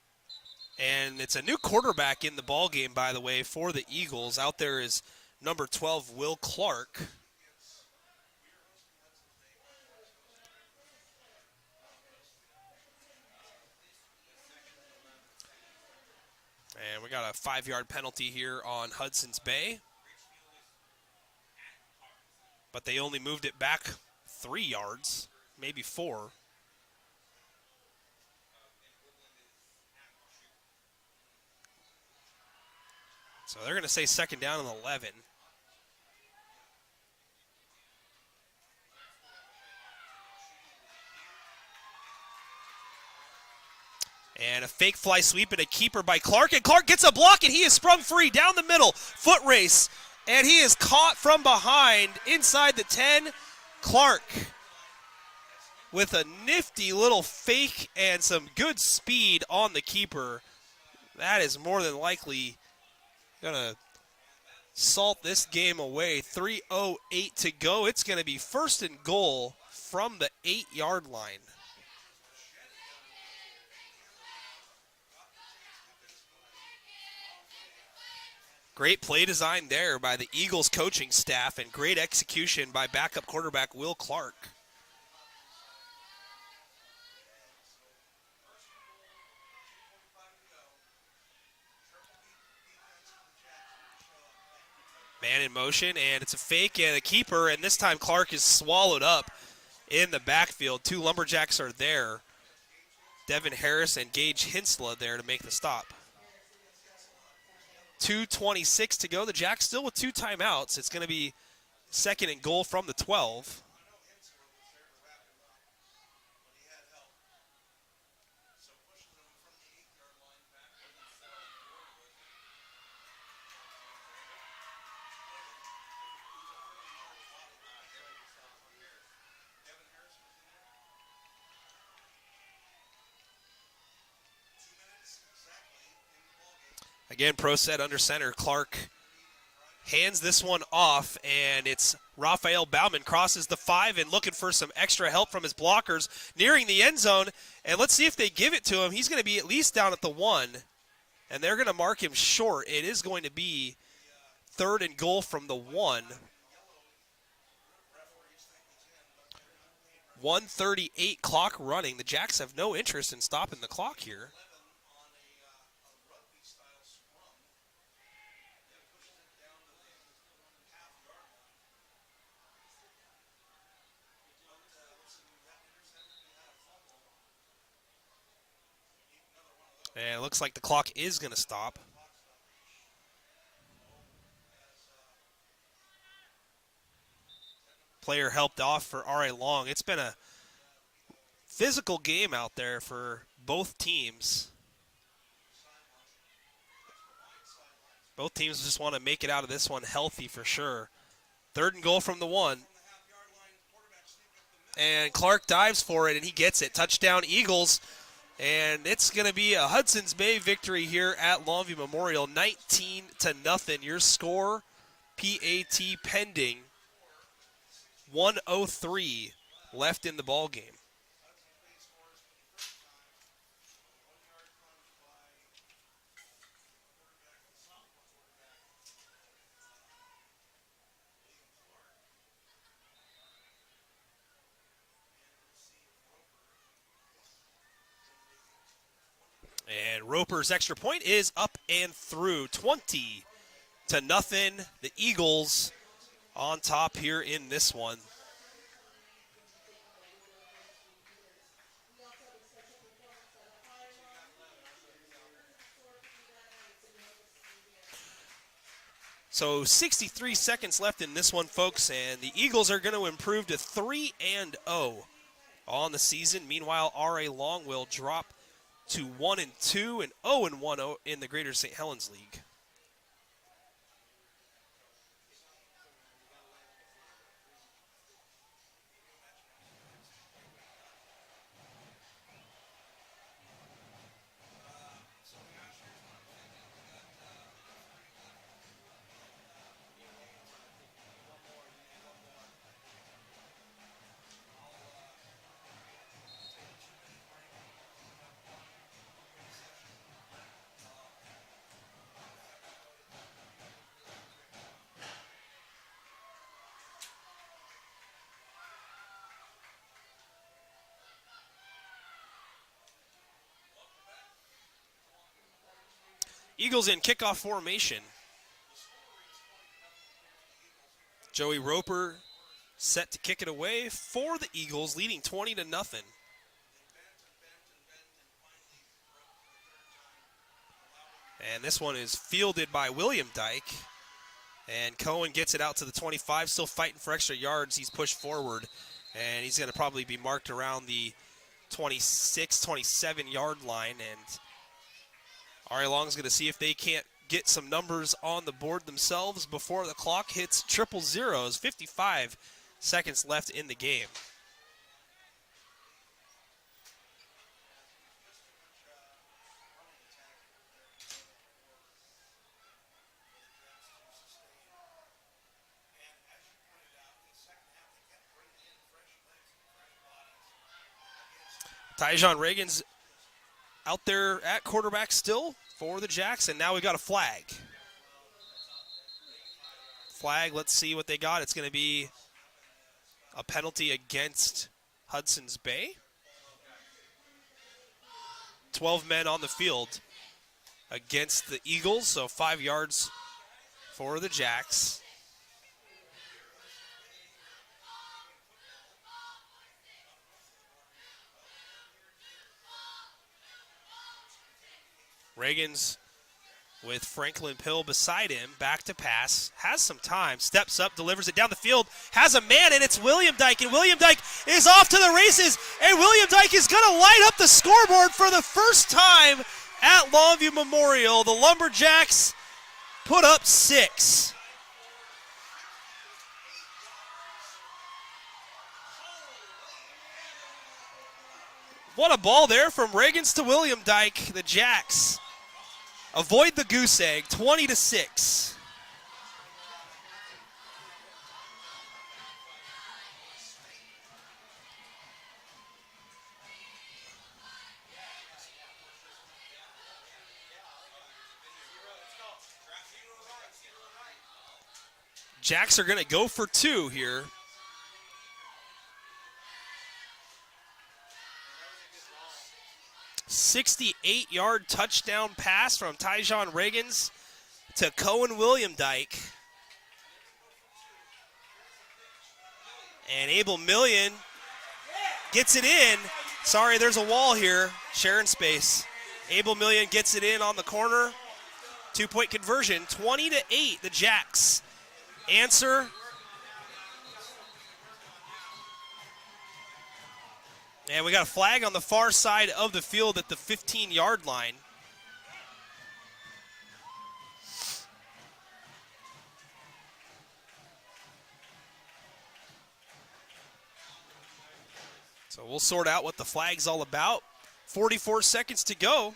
And it's a new quarterback in the ball game, by the way, for the Eagles. Out there is number 12, Will Clark. And we got a 5-yard penalty here on Hudson's Bay. But they only moved it back 3 yards, maybe 4. So they're going to say 2nd down and 11. And a fake fly sweep and a keeper by Clark. And Clark gets a block, and he is sprung free down the middle. Foot race. And he is caught from behind inside the 10. Clark with a nifty little fake and some good speed on the keeper. That is more than likely going to salt this game away. 3:08 to go. It's going to be 1st and goal from the 8-yard line. Great play design there by the Eagles coaching staff and great execution by backup quarterback Will Clark. Man in motion, and it's a fake and a keeper, and this time Clark is swallowed up in the backfield. 2 Lumberjacks are there. Devin Harris and Gage Hinsla there to make the stop. 2:26 to go. The Jacks still with 2 timeouts. It's going to be 2nd and goal from the 12. Again, pro set under center. Clark hands this one off, and it's Raphael Bauman crosses the 5 and looking for some extra help from his blockers, nearing the end zone. And let's see if they give it to him. He's going to be at least down at the 1, and they're going to mark him short. It is going to be 3rd and goal from the 1. 1:38 clock running. The Jacks have no interest in stopping the clock here. And it looks like the clock is going to stop. Player helped off for R.A. Long. It's been a physical game out there for both teams. Both teams just want to make it out of this one healthy for sure. 3rd and goal from the 1. And Clark dives for it, and he gets it. Touchdown, Eagles. And it's going to be a Hudson's Bay victory here at Longview Memorial, 19-0. Your score, PAT pending, 1:03 left in the ball game. And Roper's extra point is up and through, 20-0. The Eagles on top here in this one. So 63 seconds left in this one, folks, and the Eagles are going to improve to 3-0 on the season. Meanwhile, R.A. Long will drop to 1-2 and 0-1 in the Greater St. Helens League. Eagles in kickoff formation. Joey Roper set to kick it away for the Eagles, leading 20-0. And this one is fielded by William Dyke. And Cohen gets it out to the 25, still fighting for extra yards. He's pushed forward, and he's going to probably be marked around the 26, 27-yard line. And R.A. Long's going to see if they can't get some numbers on the board themselves before the clock hits triple zeros. 55 seconds left in the game. Tyjon Reagan's out there at quarterback still for the Jacks, and now we've got a flag. Flag, let's see what they got. It's going to be a penalty against Hudson's Bay. 12 men on the field against the Eagles, so 5 yards for the Jacks. Reagan's with Franklin Pill beside him, back to pass, has some time, steps up, delivers it down the field, has a man, and it's William Dyke, and William Dyke is off to the races, and William Dyke is going to light up the scoreboard for the first time at Longview Memorial. The Lumberjacks put up 6. What a ball there from Reagans to William Dyke. The Jacks avoid the goose egg, 20-6. Jacks are going to go for 2 here. "68-yard touchdown pass from Tyjon Reagans to Cohen William Dyke. And Abel Million gets it in. Sorry, there's a wall here. Sharing space. Abel Million gets it in on the corner. 2-point conversion, 20-8. The Jacks answer. And we got a flag on the far side of the field at the 15-yard line. So we'll sort out what the flag's all about. 44 seconds to go.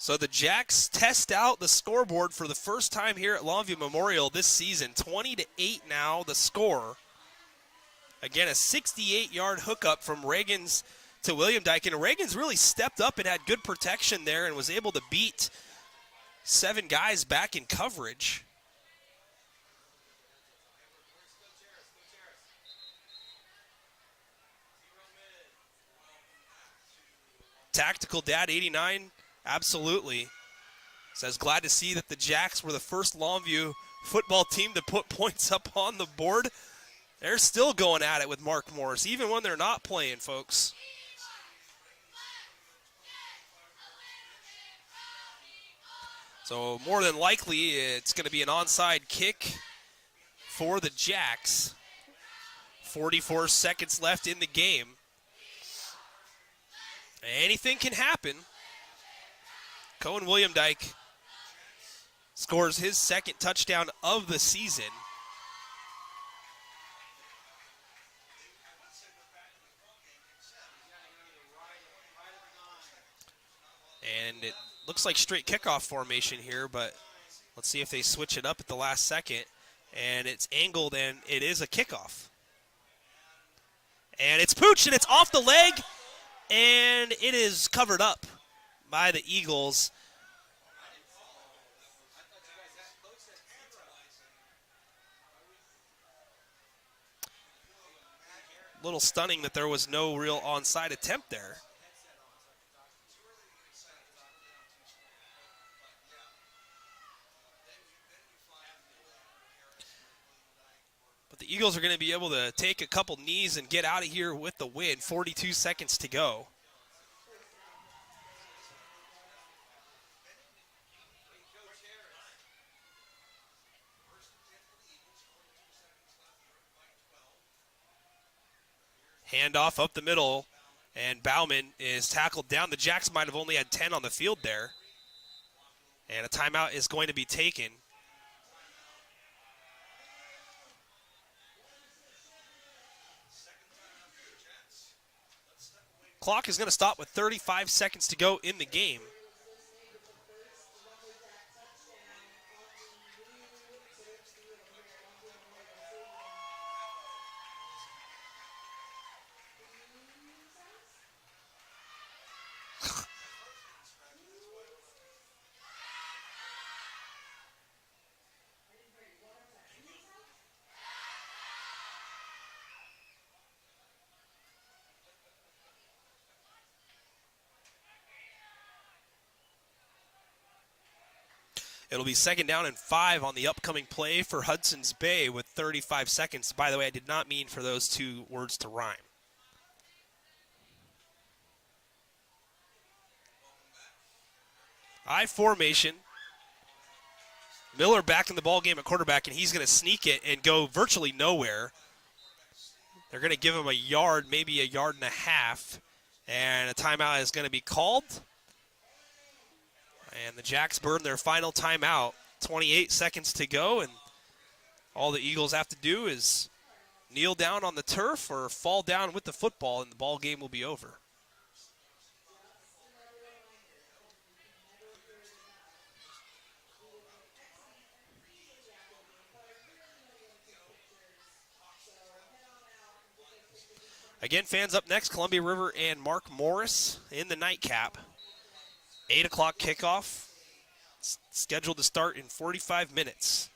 So the Jacks test out the scoreboard for the first time here at Longview Memorial this season. 20-8 now the score. Again, a 68-yard hookup from Reagans to William Dyke. And Reagans really stepped up and had good protection there and was able to beat 7 guys back in coverage. Tactical Dad 89. Absolutely. Says, glad to see that the Jacks were the first Longview football team to put points up on the board. They're still going at it with Mark Morris, even when they're not playing, folks. So more than likely, it's going to be an onside kick for the Jacks. 44 seconds left in the game. Anything can happen. Cohen William Dyke scores his second touchdown of the season. And it looks like straight kickoff formation here, but let's see if they switch it up at the last second. And it's angled, and it is a kickoff. And it's pooched, and it's off the leg, and it is covered up by the Eagles. Little stunning that there was no real onside attempt there. But the Eagles are going to be able to take a couple knees and get out of here with the win. 42 seconds to go. Handoff up the middle, and Bauman is tackled down. The Jacks might have only had 10 on the field there. And a timeout is going to be taken. Clock is going to stop with 35 seconds to go in the game. It'll be 2nd down and 5 on the upcoming play for Hudson's Bay with 35 seconds. By the way, I did not mean for those two words to rhyme. I formation. Miller back in the ball game at quarterback, and he's going to sneak it and go virtually nowhere. They're going to give him a yard, maybe a yard and a half, and a timeout is going to be called. And the Jacks burn their final timeout. 28 seconds to go, and all the Eagles have to do is kneel down on the turf or fall down with the football, and the ball game will be over. Again, fans, up next, Columbia River and Mark Morris in the nightcap. 8 o'clock kickoff, scheduled to start in 45 minutes.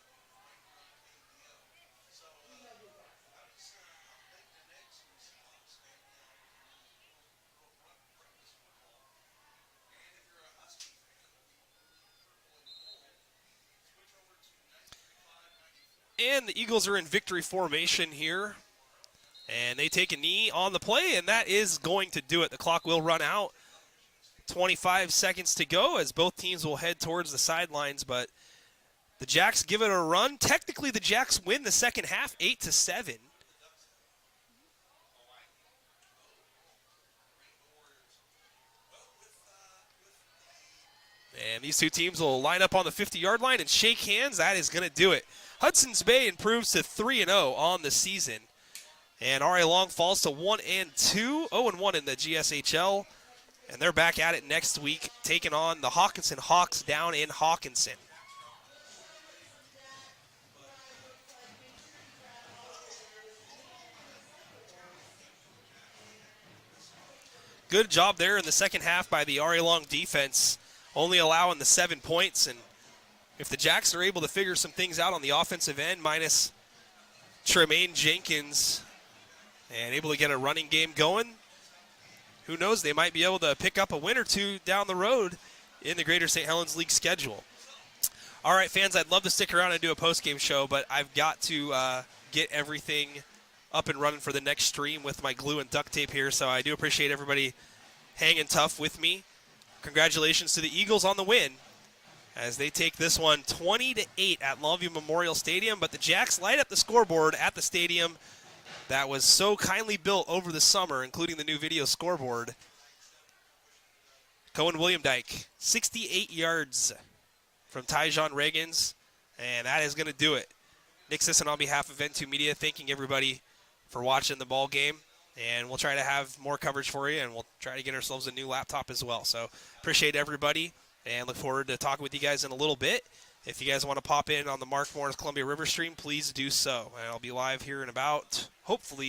And the Eagles are in victory formation here. And they take a knee on the play, and that is going to do it. The clock will run out. 25 seconds to go as both teams will head towards the sidelines, but the Jacks give it a run. Technically, the Jacks win the second half 8-7. And these two teams will line up on the 50-yard line and shake hands. That is going to do it. Hudson's Bay improves to 3-0 on the season. And RA Long falls to 1-2, 0-1 in the GSHL. And they're back at it next week, taking on the Hawkinson Hawks down in Hawkinson. Good job there in the second half by the RA Long defense, only allowing the 7 points. And if the Jacks are able to figure some things out on the offensive end, minus Tremaine Jenkins, and able to get a running game going, who knows, they might be able to pick up a win or two down the road in the Greater St. Helens League schedule. All right, fans, I'd love to stick around and do a post-game show, but I've got to get everything up and running for the next stream with my glue and duct tape here, so I do appreciate everybody hanging tough with me. Congratulations to the Eagles on the win as they take this one 20-8 at Longview Memorial Stadium, but the Jacks light up the scoreboard at the stadium that was so kindly built over the summer, including the new video scoreboard. Cohen William Dyke, 68 yards from Tyjon Reagans, and that is going to do it. Nick Sisson on behalf of N2 Media, thanking everybody for watching the ball game, and we'll try to have more coverage for you, and we'll try to get ourselves a new laptop as well. So appreciate everybody, and look forward to talking with you guys in a little bit. If you guys want to pop in on the Mark Morris Columbia River stream, please do so. And I'll be live here in about, hopefully,